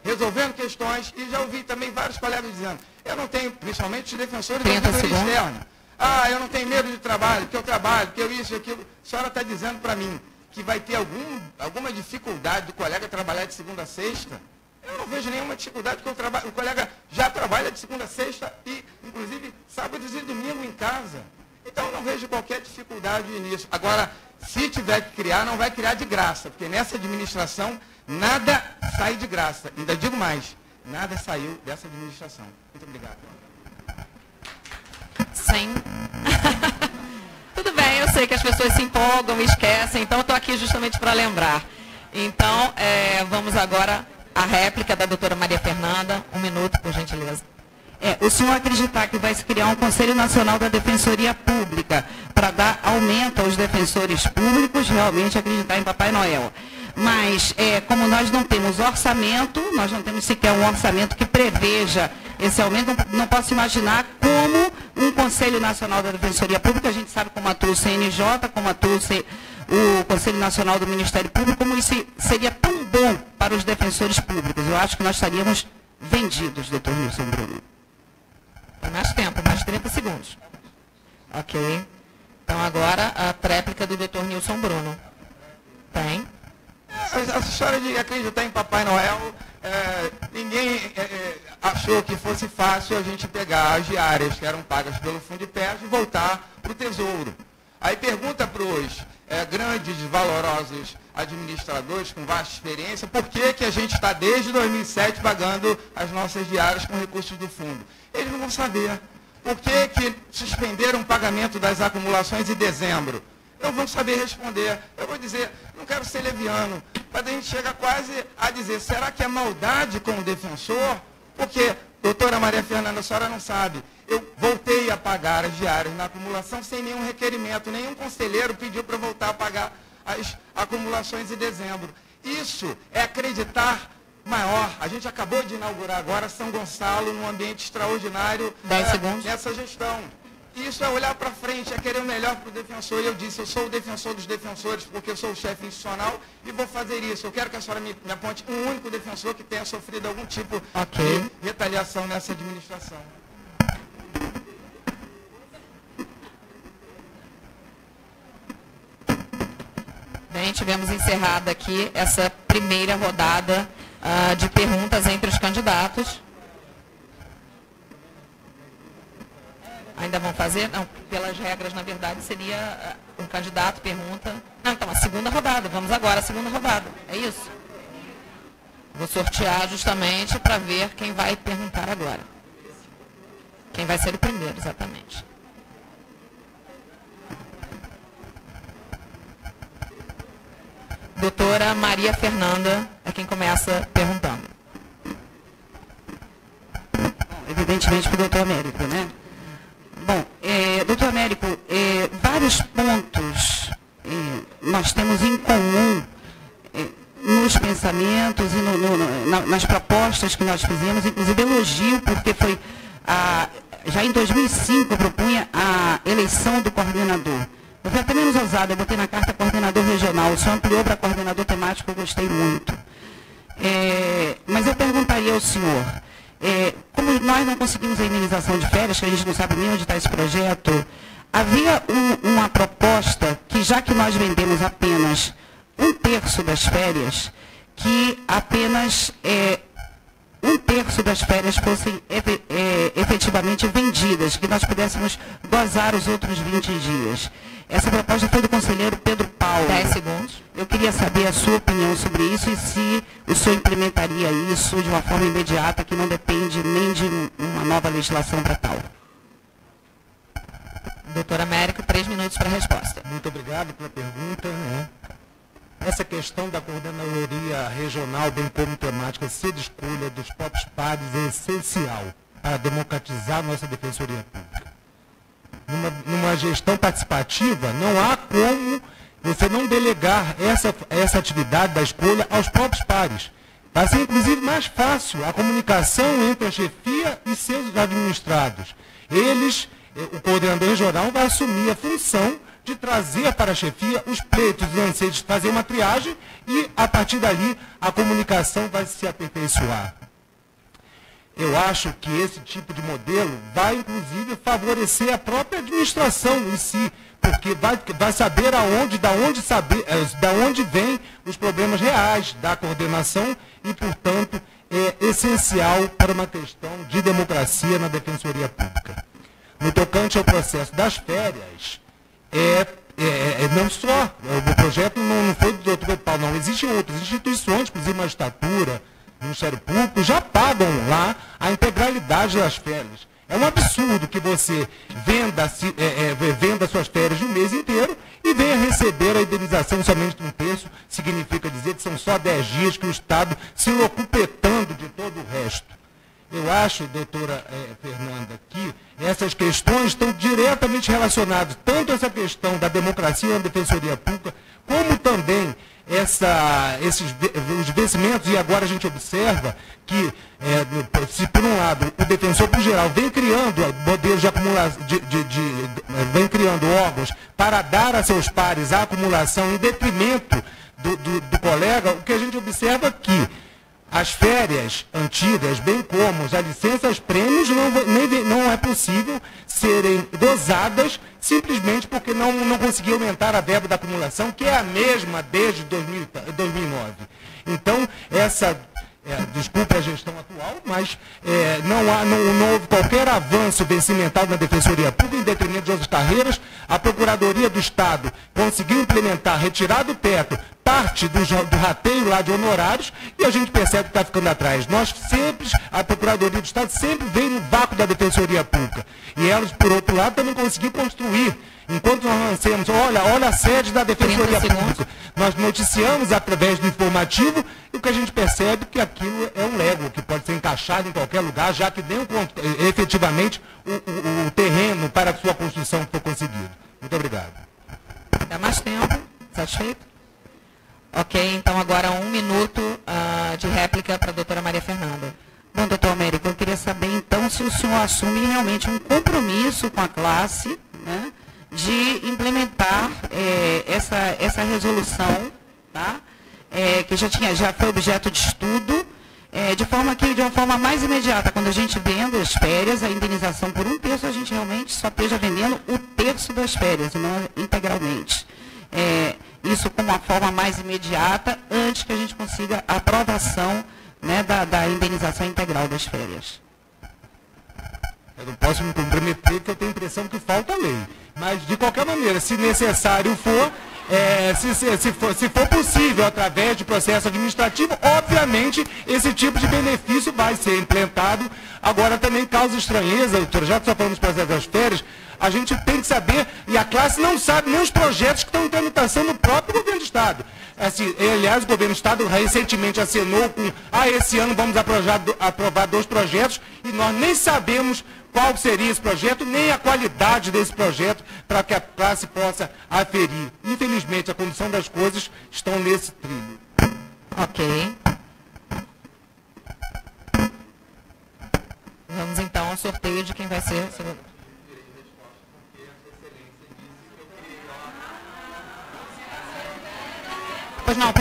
resolvendo questões, e já ouvi também vários colegas dizendo, eu não tenho, principalmente os defensores da ouvidoria externa, eu não tenho medo de trabalho, que eu trabalho, que eu isso e aquilo. A senhora está dizendo para mim que vai ter alguma dificuldade do colega trabalhar de segunda a sexta? Eu não vejo nenhuma dificuldade, porque o colega já trabalha de segunda a sexta e, inclusive, sábados e domingo em casa. Então, eu não vejo qualquer dificuldade nisso. Agora, se tiver que criar, não vai criar de graça, porque nessa administração, nada sai de graça. Ainda digo mais, nada saiu dessa administração. Muito obrigado. Sim. Tudo bem, eu sei que as pessoas se empolgam e esquecem, então eu estou aqui justamente para lembrar. Então, vamos agora à réplica da doutora Maria Fernanda. 1 minuto, por gentileza. O senhor acreditar que vai se criar um Conselho Nacional da Defensoria Pública para dar aumento aos defensores públicos, realmente acreditar em Papai Noel. Mas, como nós não temos orçamento, nós não temos sequer um orçamento que preveja esse aumento, não posso imaginar como um Conselho Nacional da Defensoria Pública, a gente sabe como atua o CNJ, como atua o Conselho Nacional do Ministério Público, como isso seria tão bom para os defensores públicos. Eu acho que nós estaríamos vendidos, doutor Nilson Bruno. Tem mais tempo, mais 30 segundos. Ok. Então, agora, a tréplica do doutor Nilson Bruno. Tem? Essa história de acreditar em Papai Noel, ninguém achou que fosse fácil a gente pegar as diárias que eram pagas pelo Fundipes e voltar para o Tesouro. Aí pergunta para os grandes, valorosos administradores com vasta experiência, por que a gente está desde 2007 pagando as nossas diárias com recursos do fundo? Eles não vão saber. Por que suspenderam o pagamento das acumulações em dezembro? Não vão saber responder. Eu vou dizer, não quero ser leviano, mas a gente chega quase a dizer, será que é maldade com o defensor? Porque, doutora Maria Fernanda, a senhora não sabe, eu voltei a pagar as diárias na acumulação sem nenhum requerimento, nenhum conselheiro pediu para eu voltar a pagar as acumulações em dezembro. Isso é acreditar maior. A gente acabou de inaugurar agora São Gonçalo num ambiente extraordinário 10 segundos. Nessa gestão. Isso é olhar para frente, é querer o melhor para o defensor. E eu disse, eu sou o defensor dos defensores, porque eu sou o chefe institucional e vou fazer isso. Eu quero que a senhora me aponte um único defensor que tenha sofrido algum tipo de retaliação nessa administração. Bem, tivemos encerrada aqui essa primeira rodada de perguntas entre os candidatos. Ainda vão fazer? Não, pelas regras, na verdade, seria um candidato pergunta. Não, então, a segunda rodada. Vamos agora à segunda rodada. É isso? Vou sortear justamente para ver quem vai perguntar agora. Quem vai ser o primeiro, exatamente. Doutora Maria Fernanda é quem começa perguntando. Evidentemente para o doutor Américo, né? Bom, doutor Américo, vários pontos nós temos em comum nos pensamentos e nas propostas que nós fizemos, inclusive elogio, porque foi já em 2005, propunha a eleição do coordenador. Eu fui até menos ousada, eu botei na carta coordenador regional, o senhor ampliou para coordenador temático, eu gostei muito. Mas eu perguntaria ao senhor, como nós não conseguimos a indenização de férias, que a gente não sabe nem onde está esse projeto, havia uma proposta que, já que nós vendemos apenas 1/3 das férias, que apenas 1/3 das férias fossem efetivamente vendidas, que nós pudéssemos gozar os outros 20 dias. Essa proposta foi do conselheiro Pedro Paulo. 10 segundos. Eu queria saber a sua opinião sobre isso e se o senhor implementaria isso de uma forma imediata, que não depende nem de uma nova legislação para tal. Doutor Américo, 3 minutos para a resposta. Muito obrigado pela pergunta. Essa questão da coordenadoria regional, bem como temática, ser de escolha dos próprios pares é essencial para democratizar a nossa defensoria pública. Numa gestão participativa, não há como você não delegar essa atividade da escolha aos próprios pares. Vai ser, inclusive, mais fácil a comunicação entre a chefia e seus administrados. O coordenador regional vai assumir a função de trazer para a chefia os pleitos e anseios, de fazer uma triagem e, a partir dali, a comunicação vai se aperfeiçoar. Eu acho que esse tipo de modelo vai, inclusive, favorecer a própria administração em si, porque vai saber da onde vêm os problemas reais da coordenação e, portanto, é essencial para uma questão de democracia na Defensoria Pública. No tocante ao processo das férias, não só, o projeto não foi do doutor Paulo, não, existem outras instituições, inclusive a magistratura, o Ministério Público, já pagam lá a integralidade das férias. É um absurdo que você venda suas férias de um mês inteiro e venha receber a indenização somente de 1/3, significa dizer que são só 10 dias que o Estado se locupletando de todo o resto. Eu acho, doutora Fernanda, que essas questões estão diretamente relacionadas, tanto essa questão da democracia na Defensoria Pública, como também os vencimentos, e agora a gente observa que, se por um lado o defensor, por geral, vem criando modelos de acumulação, vem criando órgãos para dar a seus pares a acumulação em detrimento do colega, o que a gente observa é que as férias antigas, bem como as licenças prêmios, não é possível serem gozadas simplesmente porque não conseguiu aumentar a verba da acumulação, que é a mesma desde 2009. Então, desculpe a gestão atual, mas não houve qualquer avanço vencimental na Defensoria Pública em detrimento de outras carreiras. A Procuradoria do Estado conseguiu implementar, retirar do teto, parte do rateio lá de honorários, e a gente percebe que está ficando atrás. A Procuradoria do Estado sempre vem no vácuo da Defensoria Pública. E elas, por outro lado, também conseguiram construir. Enquanto nós lancemos, olha a sede da Defensoria Pública, nós noticiamos através do informativo, e o que a gente percebe é que aquilo é um Lego, que pode ser encaixado em qualquer lugar, já que nem efetivamente o terreno para a sua construção foi conseguido. Muito obrigado. Dá mais tempo? Satisfeito? Ok, então agora 1 minuto de réplica para a doutora Maria Fernanda. Bom, doutor Américo, eu queria saber então se o senhor assume realmente um compromisso com a classe, né, de implementar essa resolução, tá, que já foi objeto de estudo, de uma forma mais imediata, quando a gente vende as férias, a indenização por 1/3, a gente realmente só esteja vendendo 1/3 das férias, e não integralmente. Isso com uma forma mais imediata, antes que a gente consiga a aprovação, né, da indenização integral das férias. Eu não posso me comprometer, porque eu tenho a impressão que falta lei. Mas, de qualquer maneira, se necessário for, se for possível, através de processo administrativo, obviamente, esse tipo de benefício vai ser implantado. Agora, também causa estranheza, doutora, já que só falamos dos processos das férias, a gente tem que saber, e a classe não sabe nem os projetos que estão em tramitação no próprio governo do Estado. Assim, aliás, o governo do Estado recentemente assinou com, esse ano vamos aprovar 2 projetos, e nós nem sabemos qual seria esse projeto, nem a qualidade desse projeto, para que a classe possa aferir. Infelizmente, a condição das coisas estão nesse trilho. Ok. Vamos então ao sorteio de quem vai ser... Pois não,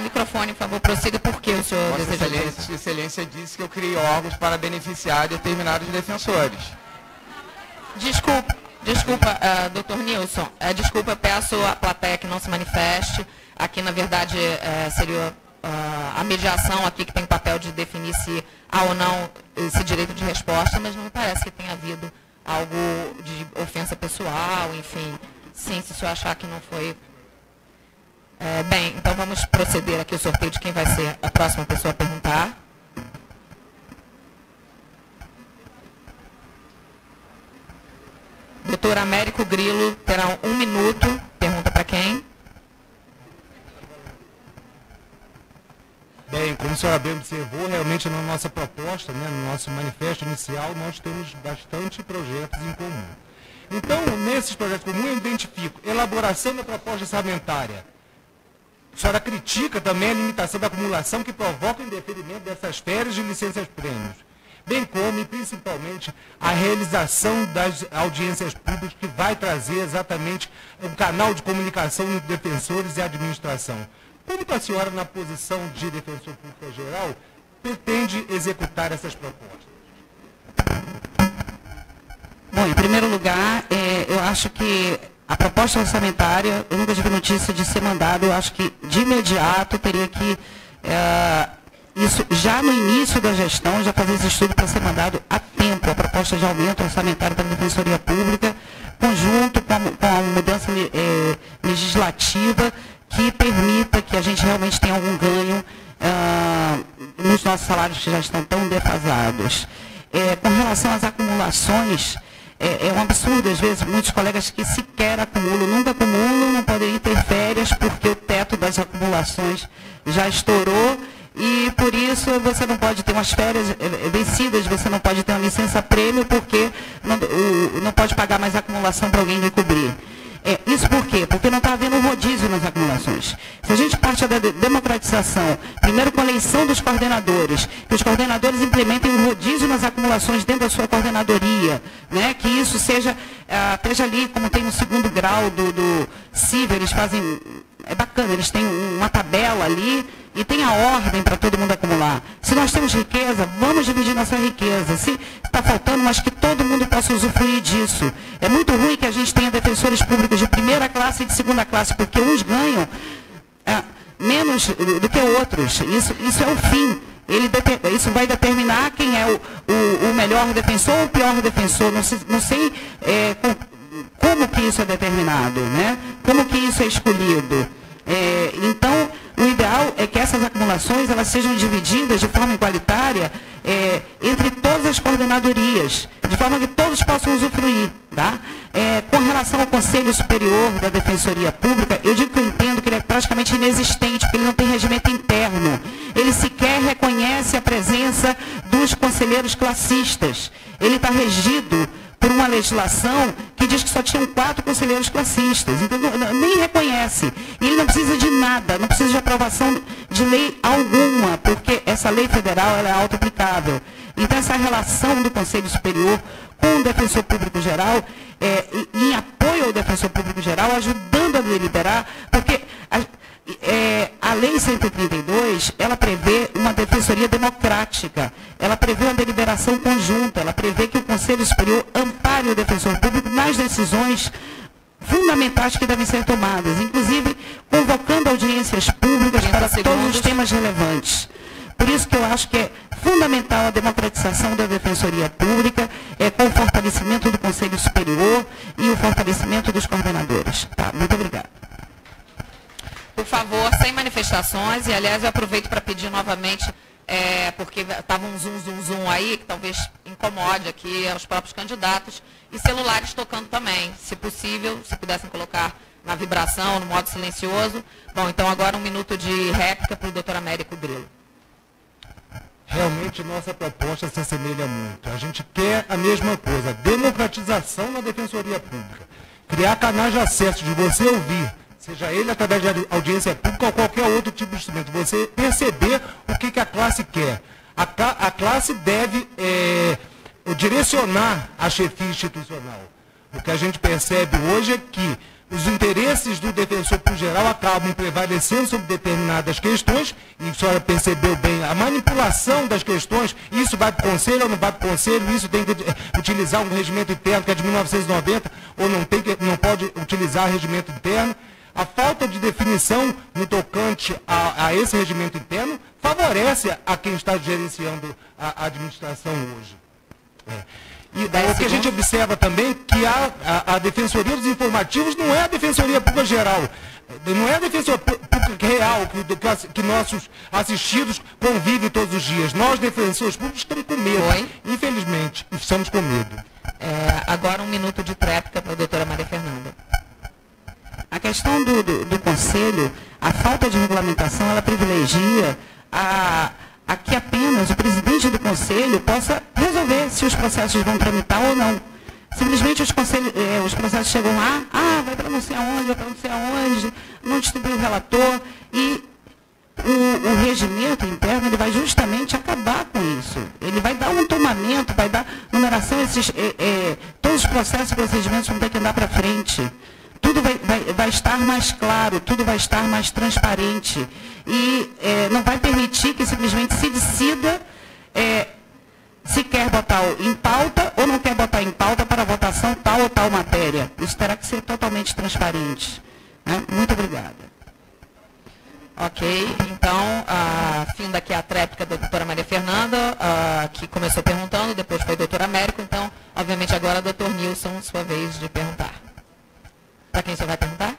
microfone, por favor, prossiga, porque o senhor deseja... Vossa Excelência disse que eu criei órgãos para beneficiar determinados defensores. Desculpa, doutor Nilson, desculpa, eu peço à plateia que não se manifeste. Aqui, na verdade, seria a mediação aqui que tem o papel de definir se há ou não esse direito de resposta, mas não me parece que tenha havido algo de ofensa pessoal, enfim. Sim, se o senhor achar que não foi... bem, então vamos proceder aqui o sorteio de quem vai ser a próxima pessoa a perguntar. Doutor Américo Grilo terá 1 minuto. Pergunta para quem? Bem, como a senhora bem observou, realmente na nossa proposta, né, no nosso manifesto inicial, nós temos bastante projetos em comum. Então, nesses projetos comuns, eu identifico elaboração da proposta orçamentária. A senhora critica também a limitação da acumulação que provoca o indeferimento dessas férias de licenças-prêmios, bem como e principalmente a realização das audiências públicas que vai trazer exatamente um canal de comunicação entre defensores e administração. Como que a senhora, na posição de defensor público geral, pretende executar essas propostas? Bom, em primeiro lugar, eu acho que a proposta orçamentária, eu nunca tive notícia de ser mandada, eu acho que de imediato teria que, isso já no início da gestão, já fazer esse estudo para ser mandado a tempo, a proposta de aumento orçamentário para a Defensoria Pública, conjunto com a mudança legislativa que permita que a gente realmente tenha algum ganho nos nossos salários que já estão tão defasados. Com relação às acumulações, é um absurdo, às vezes, muitos colegas que sequer acumulam, nunca acumulam, não podem ter férias porque o teto das acumulações já estourou e, por isso, você não pode ter umas férias vencidas, você não pode ter uma licença-prêmio porque não pode pagar mais acumulação para alguém lhe cobrir. Isso por quê? Porque não está havendo rodízio nas acumulações. Se a gente parte da democratização, primeiro com a eleição dos coordenadores, que os coordenadores implementem um rodízio nas acumulações dentro da sua coordenadoria, né? Que isso esteja ali, como tem no 2º grau do CIV, eles fazem... É bacana, eles têm uma tabela ali e tem a ordem para todo mundo acumular. Se nós temos riqueza, vamos dividir nossa riqueza. Se está faltando, mas que todo mundo possa usufruir disso. É muito ruim que a gente tenha defensores públicos de primeira classe e de segunda classe, porque uns ganham menos do que outros. Isso é o fim. Isso vai determinar quem é o melhor defensor ou o pior defensor. Não sei como que isso é determinado, né? Como que isso é escolhido. Então, o ideal é que essas acumulações elas sejam divididas de forma igualitária entre todas as coordenadorias, de forma que todos possam usufruir. Tá? Com relação ao Conselho Superior da Defensoria Pública, eu digo que eu entendo que ele é praticamente inexistente, porque ele não tem regimento interno. Ele sequer reconhece a presença dos conselheiros classistas. Ele está regido por uma legislação que diz que só tinham 4 conselheiros classistas. Então, nem reconhece. E ele não precisa de nada, não precisa de aprovação de lei alguma, porque essa lei federal ela é auto-aplicável. Então, essa relação do Conselho Superior com o Defensor Público Geral, em apoio ao Defensor Público Geral, ajudando a deliberar, porque a Lei 132, ela prevê uma defensoria democrática, ela prevê uma deliberação conjunta, ela prevê que o Conselho Superior ampare o Defensor Público nas decisões fundamentais que devem ser tomadas, inclusive convocando audiências públicas para todos os temas relevantes. Por isso que eu acho que é fundamental a democratização da Defensoria Pública, com o fortalecimento do Conselho Superior e o fortalecimento dos coordenadores. Tá? Muito obrigada. Por favor, sem manifestações, e aliás eu aproveito para pedir novamente, porque estava um zoom aí, que talvez incomode aqui aos próprios candidatos, e celulares tocando também, se possível, se pudessem colocar na vibração, no modo silencioso. Bom, então agora 1 minuto de réplica para o doutor Américo Grilo. Realmente nossa proposta se assemelha muito. A gente quer a mesma coisa, democratização na Defensoria Pública. Criar canais de acesso de você ouvir, seja ele através de audiência pública ou qualquer outro tipo de instrumento. Você perceber o que a classe quer. A classe deve direcionar a chefia institucional. O que a gente percebe hoje é que os interesses do defensor público geral acabam prevalecendo sobre determinadas questões, e a senhora percebeu bem, a manipulação das questões, isso vai para o conselho ou não vai para o conselho, isso tem que utilizar um regimento interno que é de 1990, ou não pode utilizar regimento interno. A falta de definição no tocante a esse regimento interno favorece a quem está gerenciando a administração hoje. E o que a gente observa também que a Defensoria dos Informativos não é a Defensoria Pública Geral, não é a Defensoria Pública Real que nossos assistidos convivem todos os dias. Nós, defensores públicos, estamos com medo, infelizmente, estamos com medo. Agora 1 minuto de tréplica para a doutora Maria Fernanda. A questão do Conselho, a falta de regulamentação, ela privilegia a que apenas o presidente do Conselho possa resolver se os processos vão tramitar ou não. Simplesmente os processos chegam lá, vai para não sei aonde, vai para não sei aonde, não distribui o relator, e o regimento interno ele vai justamente acabar com isso. Ele vai dar um tomamento, vai dar numeração, todos os processos e procedimentos vão ter que andar para frente. Tudo vai estar mais claro, tudo vai estar mais transparente. E não vai permitir que simplesmente se decida se quer botar em pauta ou não quer botar em pauta para votação tal ou tal matéria. Isso terá que ser totalmente transparente. Né? Muito obrigada. Ok, então, fim daqui a tréplica da doutora Maria Fernanda, que começou perguntando, depois foi a doutora Américo, então, obviamente, agora, doutor Nilson, sua vez de perguntar. Para quem você vai perguntar?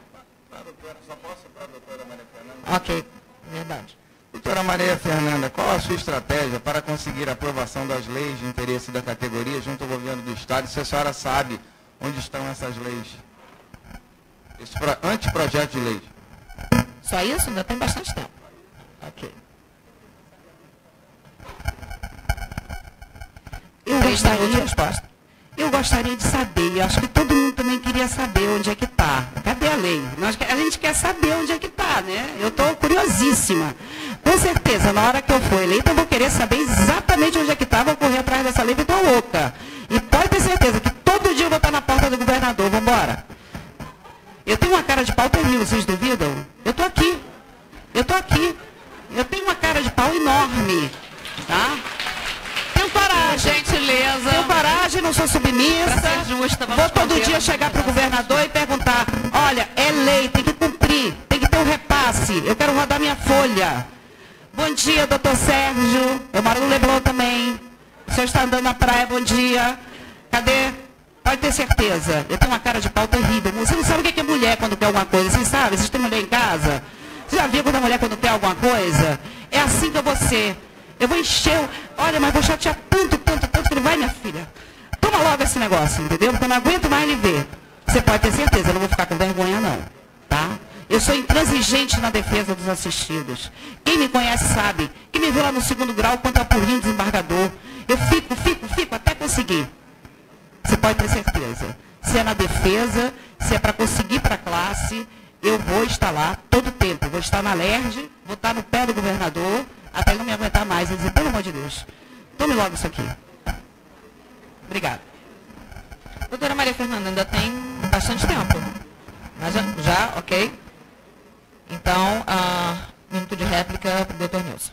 Para a doutora, só posso para a doutora Maria Fernanda? Ok, verdade. Doutora Maria Fernanda, qual a sua estratégia para conseguir a aprovação das leis de interesse da categoria junto ao governo do Estado? Se a senhora sabe onde estão essas leis? Esse anteprojeto de lei. Só isso? Ainda tem bastante tempo. Ok. Eu gostaria de saber, e acho que todo mundo também queria saber onde é que está. Cadê a lei? A gente quer saber onde é que está, né? Eu estou curiosíssima. Com certeza, na hora que eu for eleita, eu vou querer saber exatamente onde é que está, vou correr atrás dessa lei, porque eu estou louca. E pode ter certeza que todo dia eu vou estar na porta do governador. Vamos embora? Eu tenho uma cara de pau terrível, vocês duvidam? Eu estou aqui. Eu estou aqui. Eu tenho uma cara de pau enorme. Tá? Tenho coragem. Gentileza. Tenho coragem, não sou submissa. Justa, vou todo dia chegar para o governador e perguntar, olha, é lei, tem que cumprir, tem que ter um repasse, eu quero rodar minha folha. Bom dia, doutor Sérgio. Eu moro no Leblon também. O senhor está andando na praia, bom dia. Cadê? Pode ter certeza. Eu tenho uma cara de pau terrível. Você não sabe o que é mulher quando quer alguma coisa. Vocês sabem? Vocês têm mulher em casa? Você já viu quando a mulher quando quer alguma coisa? É assim que eu vou ser. Eu vou encher. Olha, mas vou chatear tanto. Ele vai, minha filha. Toma logo esse negócio, entendeu? Porque eu não aguento mais ele ver. Você pode ter certeza. Eu não vou ficar com vergonha, não. Tá? Eu sou intransigente na defesa dos assistidos. Quem me conhece sabe. Quem me viu lá no 2º grau quanto a porrinho desembargador. Eu fico até conseguir. Você pode ter certeza. Se é na defesa, se é para conseguir para a classe, eu vou estar lá todo o tempo. Vou estar na LERJ, vou estar no pé do governador, até ele não me aguentar mais. Ele dizer, pelo amor de Deus, tome logo isso aqui. Obrigada. Doutora Maria Fernanda, ainda tem bastante tempo. Mas já, ok. Então, minuto de réplica para o doutor Nilson.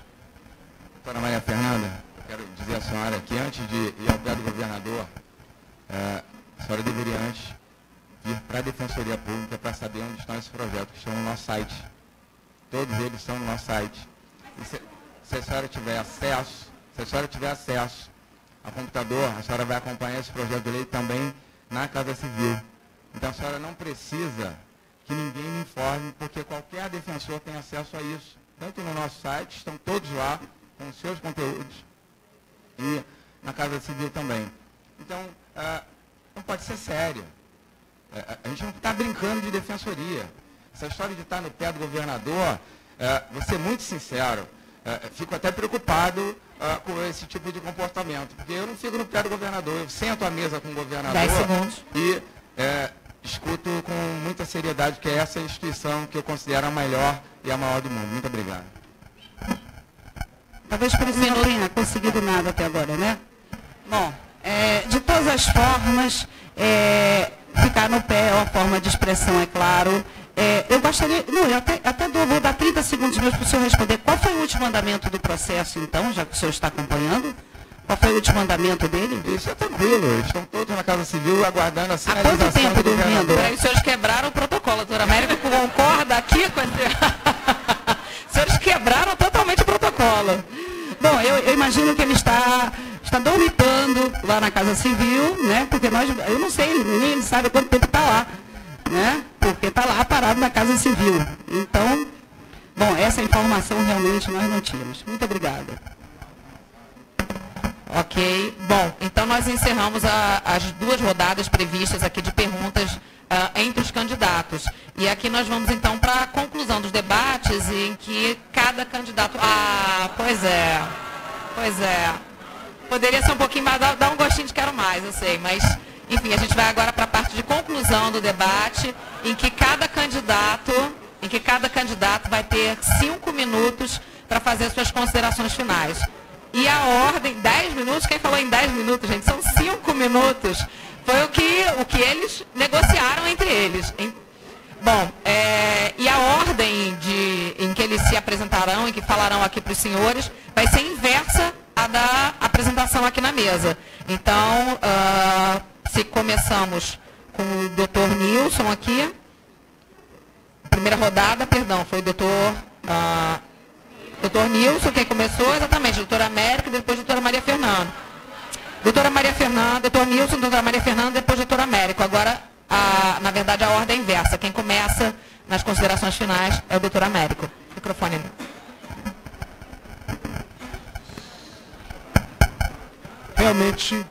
Doutora Maria Fernanda, quero dizer à senhora que antes de ir ao pé do governador, a senhora deveria antes vir para a Defensoria Pública para saber onde estão esses projetos que estão no nosso site. Todos eles estão no nosso site. E se a senhora tiver acesso ao computador, a senhora vai acompanhar esse projeto de lei também na Casa Civil. Então a senhora não precisa que ninguém me informe, porque qualquer defensor tem acesso a isso. Tanto no nosso site, estão todos lá com os seus conteúdos, e na Casa Civil também. Então, não pode ser sério. A gente não está brincando de defensoria. Essa história de estar no pé do governador, vou ser muito sincero, fico até preocupado com esse tipo de comportamento, porque eu não fico no pé do governador, eu sento à mesa com o governador 10 segundos. E discuto com muita seriedade, que é essa instituição que eu considero a melhor e a maior do mundo. Muito obrigado. Talvez por isso não tenha conseguido nada até agora, né? Bom, duas formas, ficar no pé é uma forma de expressão, é claro. Eu gostaria, não, eu até vou dar 30 segundos mesmo para o senhor responder. Qual foi o último andamento do processo, então, já que o senhor está acompanhando? Qual foi o último andamento dele? Isso é tranquilo, estão todos na Casa Civil aguardando a sinalização. Há quanto tempo dormindo? Os senhores quebraram o protocolo, a doutora América concorda aqui com esse... Os senhores quebraram totalmente o protocolo. Bom, eu imagino que ele está dormitando lá na Casa Civil, né? Porque eu não sei, nem ele sabe quanto tempo está lá, né? Porque está lá parado na Casa Civil. Então, bom, essa informação realmente nós não tínhamos. Muito obrigada. Ok. Bom, então nós encerramos as duas rodadas previstas aqui de perguntas entre os candidatos. E aqui nós vamos então para a conclusão dos debates em que cada candidato... Pois é. Poderia ser um pouquinho mais, dá um gostinho de quero mais, eu sei, mas... Enfim, a gente vai agora para a parte de conclusão do debate, em que cada candidato vai ter 5 minutos para fazer suas considerações finais. E a ordem, 10 minutos, quem falou em 10 minutos, gente? São 5 minutos. Foi o que eles negociaram entre eles. Bom, e a ordem em que eles se apresentarão e que falarão aqui para os senhores vai ser inversa à da apresentação aqui na mesa. Então, se começamos com o doutor Nilson aqui, primeira rodada, perdão, foi o doutor Nilson, quem começou, exatamente, doutora América, depois doutora Maria Fernanda. Doutora Maria Fernanda, doutor Nilson, doutora Maria Fernanda, depois doutora Américo. Agora, na verdade, a ordem é inversa. Quem começa nas considerações finais é o doutor Américo. Microfone. Realmente,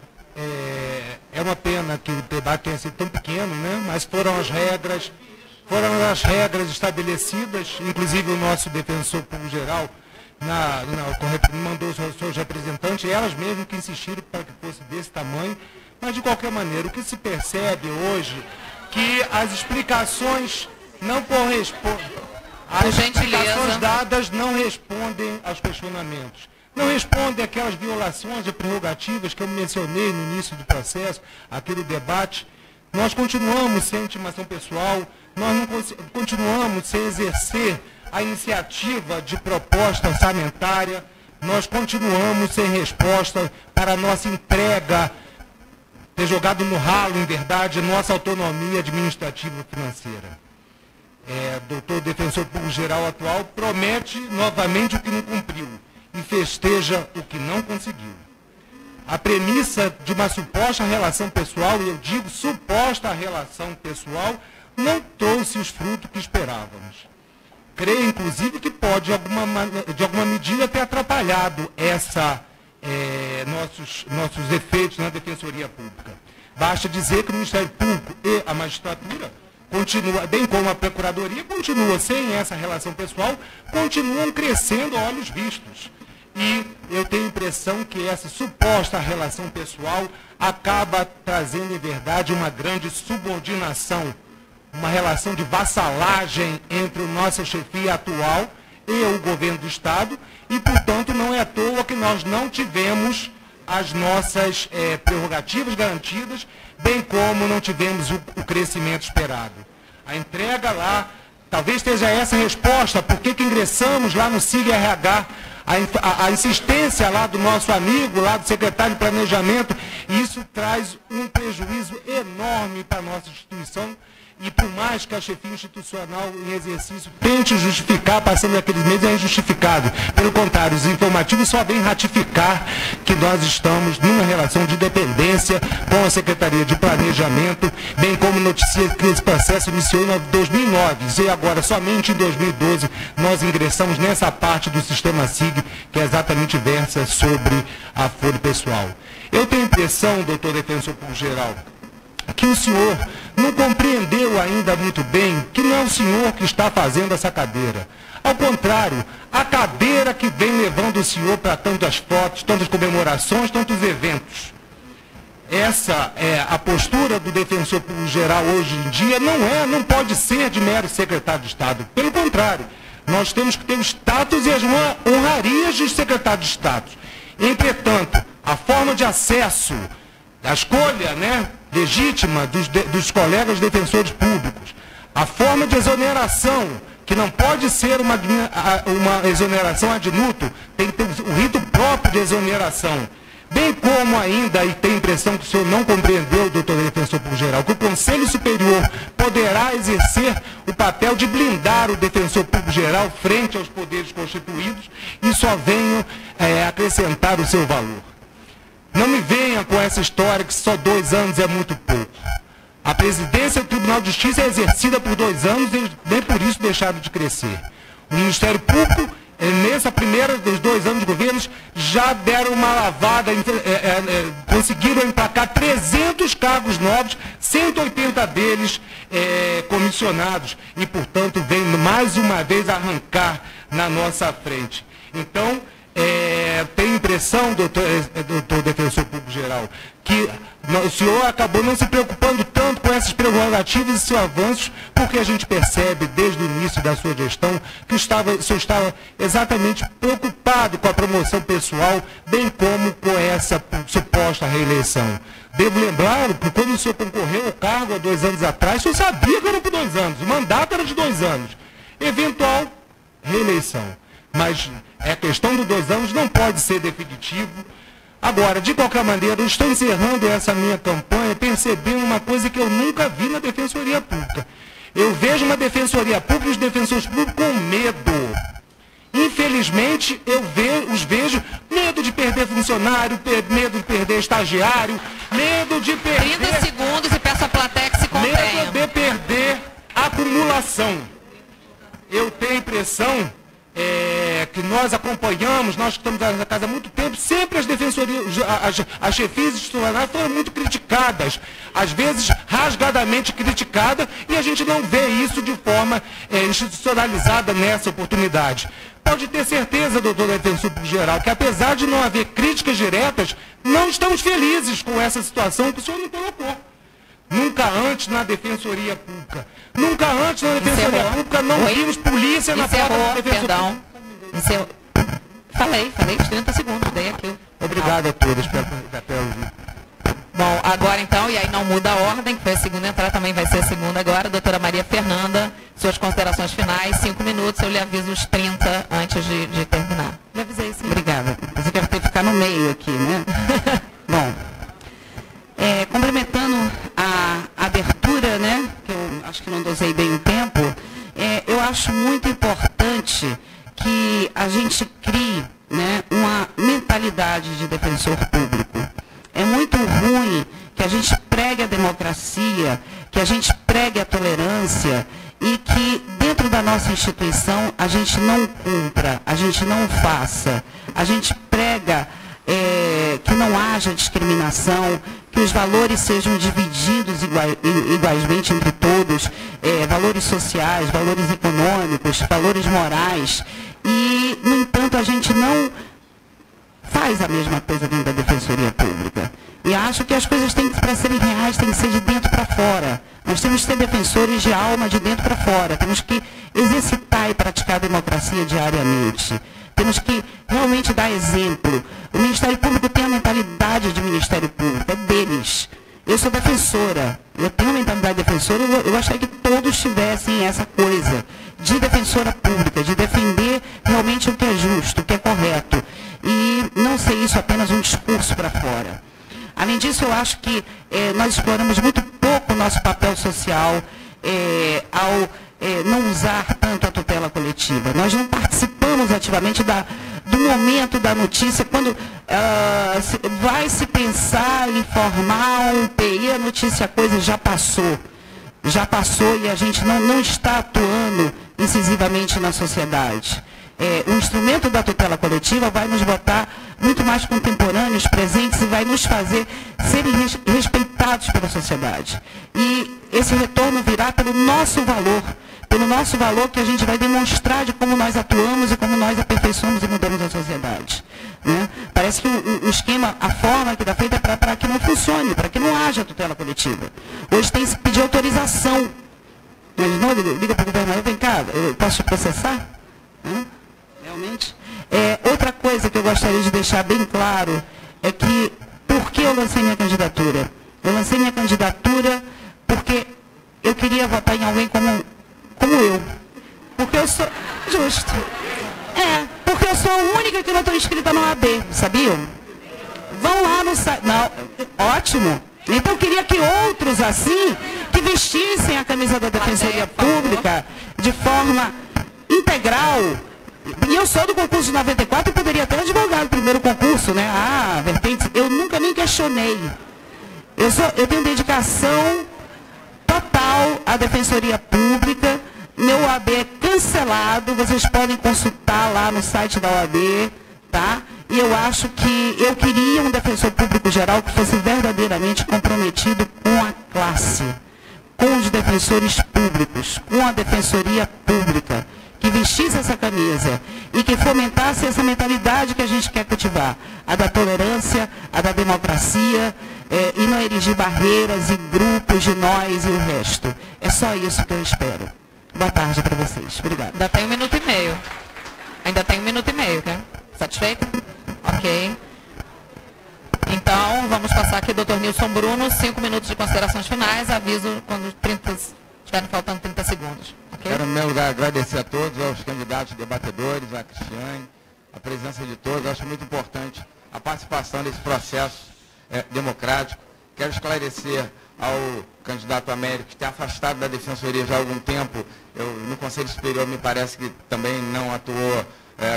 é uma pena que o debate tenha sido tão pequeno, né? Mas foram as regras estabelecidas, inclusive o nosso defensor público geral mandou os seus representantes, elas mesmas que insistiram para que fosse desse tamanho, mas de qualquer maneira, o que se percebe hoje que as explicações não correspondem, as explicações dadas não respondem aos questionamentos. Não respondem àquelas violações de prerrogativas que eu mencionei no início do processo, aqui do debate. Nós continuamos sem intimação pessoal, nós não continuamos sem exercer a iniciativa de proposta orçamentária, nós continuamos sem resposta para a nossa entrega, ter jogado no ralo, em verdade, nossa autonomia administrativa e financeira. Doutor Defensor Público Geral atual promete novamente o que não cumpriu e festeja o que não conseguiu. A premissa de uma suposta relação pessoal, e eu digo suposta relação pessoal, não trouxe os frutos que esperávamos. Creio, inclusive, que pode, de alguma medida, ter atrapalhado nossos efeitos na Defensoria Pública. Basta dizer que o Ministério Público e a magistratura continua, bem como a Procuradoria, continua sem essa relação pessoal, continuam crescendo a olhos vistos. E eu tenho a impressão que essa suposta relação pessoal acaba trazendo, em verdade, uma grande subordinação, uma relação de vassalagem entre a nossa chefia atual e o governo do Estado, e, portanto, não é à toa que nós não tivemos as nossas prerrogativas garantidas, bem como não tivemos o crescimento esperado. A entrega lá, talvez seja essa a resposta, por que ingressamos lá no SIG-RH, a insistência lá do nosso amigo, lá do secretário de Planejamento, e isso traz um prejuízo enorme para a nossa instituição, e por mais que a chefia institucional em exercício tente justificar, passando aqueles meses, é injustificado. Pelo contrário, os informativos só vêm ratificar que nós estamos numa relação de dependência com a Secretaria de Planejamento, bem como noticia que esse processo iniciou em 2009, e agora somente em 2012 nós ingressamos nessa parte do sistema SIG, que é exatamente versa sobre a folha pessoal. Eu tenho a impressão, doutor Defensor Público Geral, que o senhor não compreendeu ainda muito bem que não é o senhor que está fazendo essa cadeira. Ao contrário, a cadeira que vem levando o senhor para tantas fotos, tantas comemorações, tantos eventos. Essa a postura do Defensor Público Geral hoje em dia não pode ser de mero secretário de Estado. Pelo contrário, nós temos que ter o status e as honrarias de secretário de Estado. Entretanto, a forma de acesso a escolha, né, legítima dos colegas defensores públicos, a forma de exoneração, que não pode ser uma exoneração ad nutum, tem que ter o rito próprio de exoneração. Bem como ainda, e tem a impressão que o senhor não compreendeu, doutor defensor público geral, que o Conselho Superior poderá exercer o papel de blindar o defensor público geral frente aos poderes constituídos e só venham acrescentar o seu valor. Não me venha com essa história que só 2 anos é muito pouco. A presidência do Tribunal de Justiça é exercida por 2 anos e nem por isso deixaram de crescer. O Ministério Público, nessa primeira dos 2 anos de governo, já deram uma lavada, conseguiram emplacar 300 cargos novos, 180 deles comissionados, e, portanto, vem mais uma vez arrancar na nossa frente. Então, tem impressão, doutor defensor público geral, que o senhor acabou não se preocupando tanto com essas prerrogativas e seus avanços, porque a gente percebe desde o início da sua gestão que o senhor estava exatamente preocupado com a promoção pessoal, bem como com essa suposta reeleição. Devo lembrar que quando o senhor concorreu ao cargo há 2 anos atrás, o senhor sabia que era por 2 anos, o mandato era de 2 anos. Eventual reeleição. Mas a questão dos 2 anos não pode ser definitivo. Agora, de qualquer maneira, eu estou encerrando essa minha campanha percebendo uma coisa que eu nunca vi na Defensoria Pública. Eu vejo uma Defensoria Pública e os defensores públicos com medo. Infelizmente, os vejo medo de perder funcionário, medo de perder estagiário, medo de perder... 30 segundos e peço à plateia que se contenha. Medo de perder acumulação. Eu tenho a impressão... que nós acompanhamos, nós que estamos na casa há muito tempo, sempre as defensorias, as chefias institucionais foram muito criticadas, às vezes rasgadamente criticadas, e a gente não vê isso de forma institucionalizada nessa oportunidade. Pode ter certeza, doutor defensor público geral, que apesar de não haver críticas diretas, não estamos felizes com essa situação que o senhor não colocou. Nunca antes na Defensoria Pública. Nunca antes na Defensoria Pública não vimos polícia na porta da Defensoria Pública. Encerrou. Falei, os 30 segundos, dei aqui. Obrigado a todos pelo Bom, agora então, e aí não muda a ordem, que foi a segunda entrada, também vai ser a segunda agora. Doutora Maria Fernanda, suas considerações finais, 5 minutos, eu lhe aviso os 30 antes de terminar. Já avisei, sim. Obrigada. Você quer ter que ficar no meio aqui, né? Bom... complementando a abertura, né, que eu acho que não dosei bem o tempo, eu acho muito importante que a gente crie, né, uma mentalidade de defensor público. É muito ruim que a gente pregue a democracia, que a gente pregue a tolerância e que dentro da nossa instituição a gente não cumpra, a gente não faça, a gente prega que não haja discriminação, que os valores sejam divididos igualmente entre todos, valores sociais, valores econômicos, valores morais, e, no entanto, a gente não faz a mesma coisa dentro da Defensoria Pública. E acho que as coisas têm que, para serem reais, têm que ser de dentro para fora. Nós temos que ser defensores de alma de dentro para fora. Temos que exercitar e praticar a democracia diariamente. Temos que realmente dar exemplo. O Ministério Público tem a mentalidade de Ministério Público, é deles. Eu sou defensora, eu tenho a mentalidade defensora, eu gostaria que todos tivessem essa coisa de defensora pública, de defender realmente o que é justo, o que é correto. E não ser isso apenas um discurso para fora. Além disso, eu acho que nós exploramos muito pouco o nosso papel social ao não usar tanto a tutela coletiva. Nós não participamos ativamente do momento da notícia, quando vai se pensar em formar um PI, a notícia, a coisa já passou e a gente não está atuando incisivamente na sociedade. O instrumento da tutela coletiva vai nos botar muito mais contemporâneos, presentes, e vai nos fazer serem respeitados pela sociedade. E esse retorno virá pelo nosso valor que a gente vai demonstrar de como nós atuamos e como nós aperfeiçoamos e mudamos a sociedade. Né? Parece que o esquema, a forma que está feita é para que não funcione, para que não haja tutela coletiva. Hoje tem que se pedir autorização. Mas não, liga para o governador, vem cá, eu posso te processar? Realmente. Outra coisa que eu gostaria de deixar bem claro é que, por por que eu lancei minha candidatura? Eu lancei minha candidatura porque eu queria votar em alguém como eu. Porque eu sou... Justo. Porque eu sou a única que não estou inscrita na OAB, sabiam? Vão lá no site... Não, ótimo. Então eu queria que outros assim, que vestissem a camisa da Defensoria Pública de forma integral. E eu sou do concurso de 94 e poderia ter advogado o primeiro concurso, né? Vertentes. Eu nunca nem questionei. Eu tenho dedicação total à Defensoria Pública. Meu OAB é cancelado. Vocês podem consultar lá no site da OAB, tá? E eu acho que eu queria um defensor público geral que fosse verdadeiramente comprometido com a classe, com os defensores públicos, com a Defensoria Pública, que vestisse essa camisa e que fomentasse essa mentalidade que a gente quer cultivar, a da tolerância, a da democracia, e não erigir barreiras e grupos de nós e o resto. É só isso que eu espero. Boa tarde para vocês. Obrigada. Ainda tem 1 minuto e meio. Ainda tem 1 minuto e meio, né? Satisfeito? Ok. Então, vamos passar aqui, doutor Nilson Bruno, 5 minutos de considerações finais. Aviso quando estiverem faltando 30 segundos. Okay? Quero, em primeiro lugar, agradecer a todos, aos candidatos debatedores, a Cristiane, a presença de todos. Eu acho muito importante a participação desse processo democrático. Quero esclarecer ao candidato Américo, que está afastado da Defensoria já há algum tempo. No Conselho Superior, me parece que também não atuou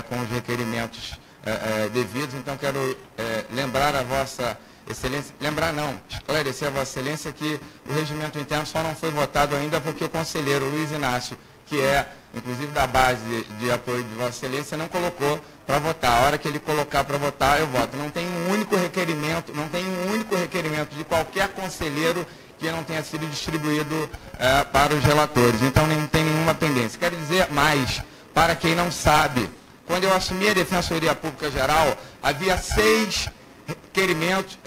com os requerimentos devidos. Então, quero lembrar a Vossa Excelência, esclarecer a Vossa Excelência que o regimento interno só não foi votado ainda porque o conselheiro Luiz Inácio, que é, inclusive, da base de apoio de Vossa Excelência, não colocou para votar. A hora que ele colocar para votar, eu voto. Não tem um único requerimento, de qualquer conselheiro que não tenha sido distribuído para os relatores. Então, não tem nenhuma pendência. Quero dizer mais, para quem não sabe, quando eu assumi a Defensoria Pública Geral, havia 6 requerimentos,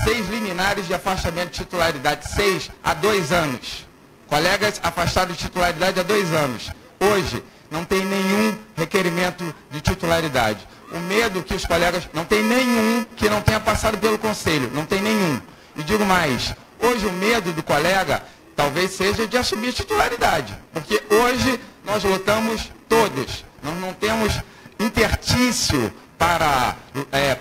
6 liminares de afastamento de titularidade, 6 há 2 anos. Colegas afastados de titularidade há 2 anos. Hoje, não tem nenhum requerimento de titularidade. O medo que os colegas... Não tem nenhum que não tenha passado pelo Conselho. Não tem nenhum. E digo mais, hoje o medo do colega talvez seja de assumir titularidade. Porque hoje nós lutamos todos. Nós não temos interstício para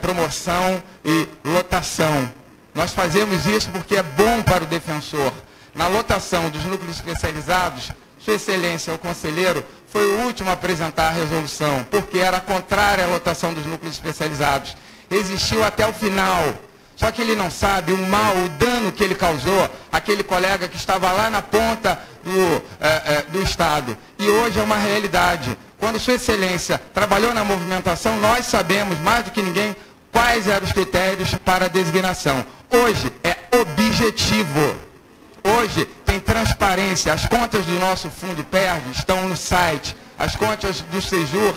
promoção e lotação. Nós fazemos isso porque é bom para o defensor. Na lotação dos núcleos especializados, Sua Excelência, o conselheiro, foi o último a apresentar a resolução, porque era contrária à lotação dos núcleos especializados. Resistiu até o final. Só que ele não sabe o mal, o dano que ele causou àquele colega que estava lá na ponta do Estado. E hoje é uma realidade. Quando Sua Excelência trabalhou na movimentação, nós sabemos, mais do que ninguém, quais eram os critérios para a designação. Hoje é objetivo. Hoje tem transparência. As contas do nosso Fundo PERD estão no site. As contas do Sejur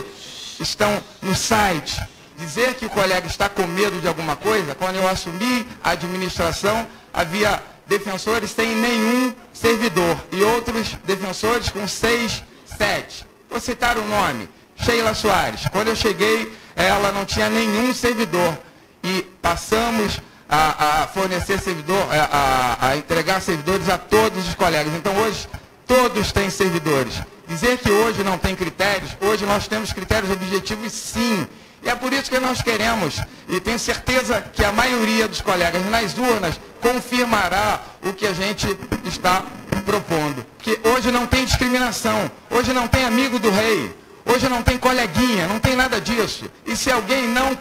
estão no site. Dizer que o colega está com medo de alguma coisa, quando eu assumi a administração, havia defensores sem nenhum servidor e outros defensores com 6, 7. Vou citar o nome, Sheila Soares. Quando eu cheguei, ela não tinha nenhum servidor e passamos a fornecer servidor, a entregar servidores a todos os colegas. Então, hoje, todos têm servidores. Dizer que hoje não tem critérios, hoje nós temos critérios objetivos, sim. E é por isso que nós queremos, e tenho certeza que a maioria dos colegas nas urnas confirmará o que a gente está propondo. Que hoje não tem discriminação, hoje não tem amigo do rei, hoje não tem coleguinha, não tem nada disso. E se alguém não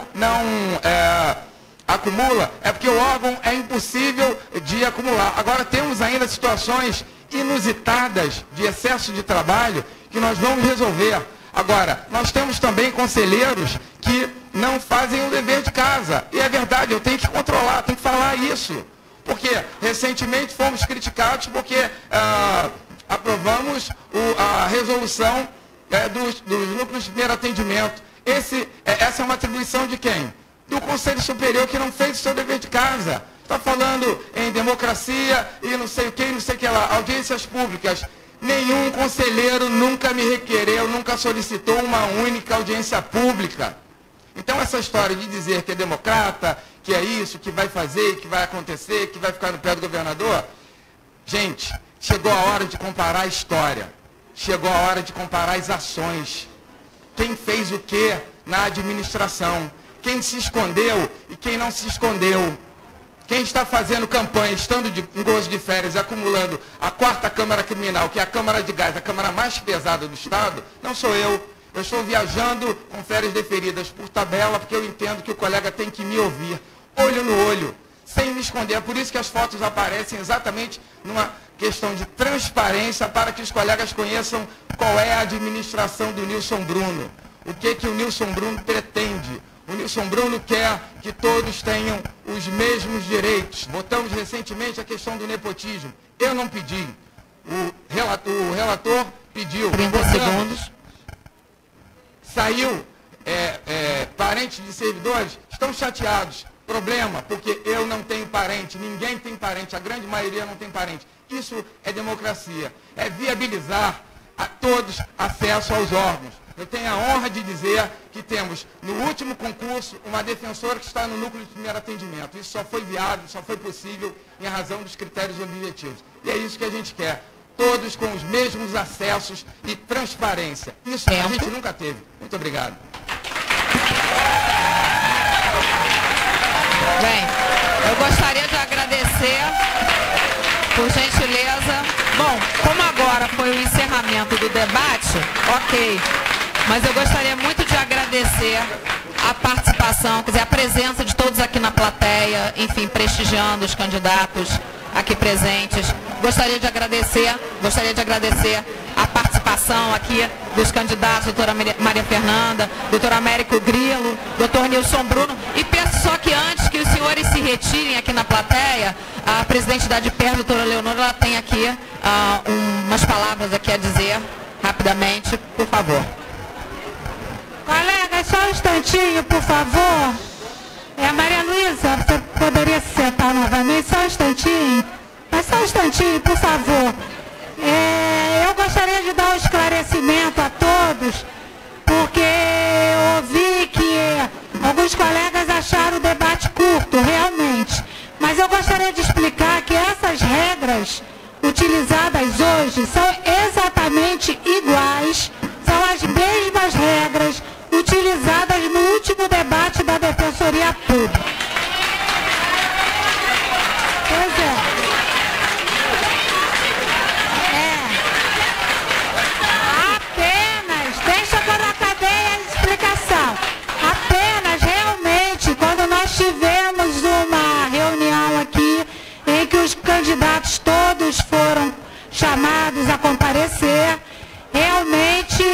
acumula, é porque o órgão é impossível de acumular. Agora temos ainda situações inusitadas de excesso de trabalho que nós vamos resolver. Agora, nós temos também conselheiros que não fazem o dever de casa. E é verdade, eu tenho que controlar, tenho que falar isso. Porque recentemente fomos criticados porque aprovamos a resolução dos núcleos de primeiro atendimento. Essa é uma atribuição de quem? Do Conselho Superior, que não fez o seu dever de casa. Está falando em democracia e não sei o que, não sei o que lá. Audiências públicas. Nenhum conselheiro nunca me requereu, nunca solicitou uma única audiência pública. Então essa história de dizer que é democrata, que é isso, que vai fazer, que vai acontecer, que vai ficar no pé do governador, gente, chegou a hora de comparar a história, chegou a hora de comparar as ações. Quem fez o que na administração, quem se escondeu e quem não se escondeu. Quem está fazendo campanha, estando em gozo de férias, acumulando a 4ª Câmara Criminal, que é a Câmara de Gás, a Câmara mais pesada do Estado, não sou eu. Eu estou viajando com férias deferidas por tabela, porque eu entendo que o colega tem que me ouvir, olho no olho, sem me esconder. É por isso que as fotos aparecem exatamente numa questão de transparência, para que os colegas conheçam qual é a administração do Nilson Bruno. O que o Nilson Bruno pretende. O Nilson Bruno quer que todos tenham os mesmos direitos. Votamos recentemente a questão do nepotismo. Eu não pedi. O relator pediu. 30 segundos. Saiu. Parentes de servidores estão chateados. Problema, porque eu não tenho parente. Ninguém tem parente. A grande maioria não tem parente. Isso é democracia. É viabilizar a todos acesso aos órgãos. Eu tenho a honra de dizer que temos, no último concurso, uma defensora que está no núcleo de primeiro atendimento. Isso só foi viável, só foi possível em razão dos critérios objetivos. E é isso que a gente quer. Todos com os mesmos acessos e transparência. Isso a gente nunca teve. Muito obrigado. Bem, eu gostaria de agradecer, por gentileza. Bom, como agora foi o encerramento do debate, ok. Mas eu gostaria muito de agradecer a participação, quer dizer, a presença de todos aqui na plateia, enfim, prestigiando os candidatos aqui presentes. Gostaria de agradecer a participação aqui dos candidatos, doutora Maria Fernanda, doutor Américo Grilo, doutor Nilson Bruno. E peço só que antes que os senhores se retirem aqui na plateia, a presidente da ADPER, doutora Leonora, ela tem aqui umas palavras aqui a dizer, rapidamente, por favor. Colega, só um instantinho, por favor. Maria Luísa, você poderia se sentar novamente? Só um instantinho. Mas só um instantinho, por favor. Eu gostaria de dar um esclarecimento a todos, porque eu ouvi que alguns colegas acharam o debate curto, realmente. Mas eu gostaria de explicar que essas regras utilizadas hoje são exatamente iguais, são as mesmas regras utilizadas no último debate da Defensoria Pública. Pois apenas, deixa quando eu acabei a explicação, apenas realmente quando nós tivemos uma reunião aqui em que os candidatos todos foram chamados a comparecer, realmente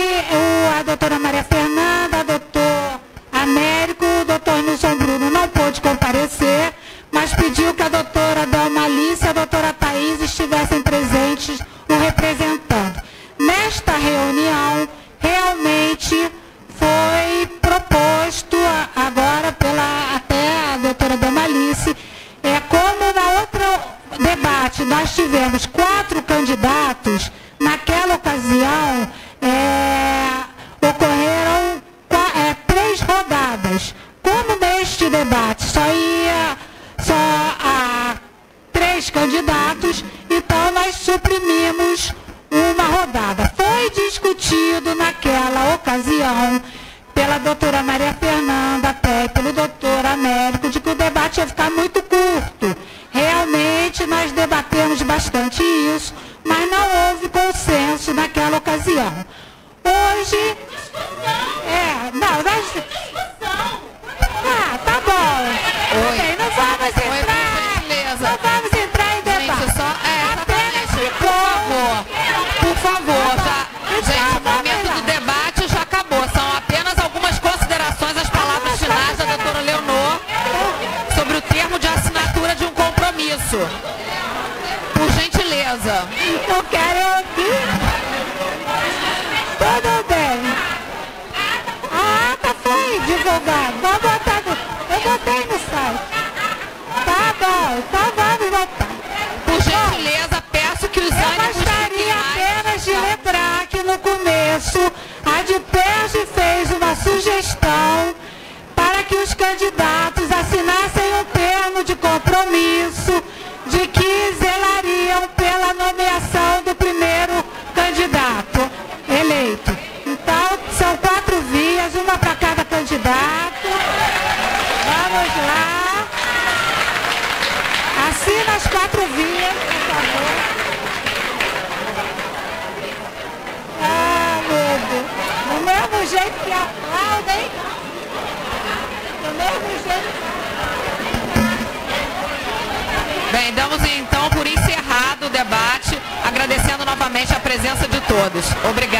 a doutora Maria Fernanda, o doutor Américo, o doutor Nilson Bruno não pôde comparecer, mas pediu que a doutora Delma Alice e a doutora Thaís estivessem presentes o representando. Nesta reunião, realmente foi proposto agora até a doutora Delma Alice, como na outra debate nós tivemos 4 candidatos, naquela ocasião ocorreram 3 rodadas. Como neste debate só há 3 candidatos, então nós suprimimos uma rodada. Foi discutido naquela ocasião pela doutora Maria Fernanda, até pelo doutor Américo, de que o debate ia ficar muito curto. Realmente nós debatemos bastante isso, mas não houve consenso naquela ocasião. Hoje... tá bom. Ok, não vamos entrar em debate. Gente, por favor, gente, o momento do debate já acabou. São apenas algumas considerações, as palavras finais da doutora Leonor sobre o termo de assinatura de um compromisso. Por gentileza. Não quero ouvir. Tudo bem. A ata foi divulgada. Vamos botar eu botei no site. Tá bom, então vamos votar. Por gentileza, peço que os ânimos gostaria apenas de lembrar que no começo a ADPERJ fez uma sugestão para candidatos assinassem um termo de compromisso de que zelariam pela nomeação do primeiro candidato eleito. Então, são 4 vias, uma para cada candidato. Vamos lá. Assina as 4 vias, por favor. Ah, meu Deus. Do mesmo jeito que aplaudem. Do mesmo jeito. Bem, damos então por encerrado o debate, agradecendo novamente a presença de todos. Obrigada.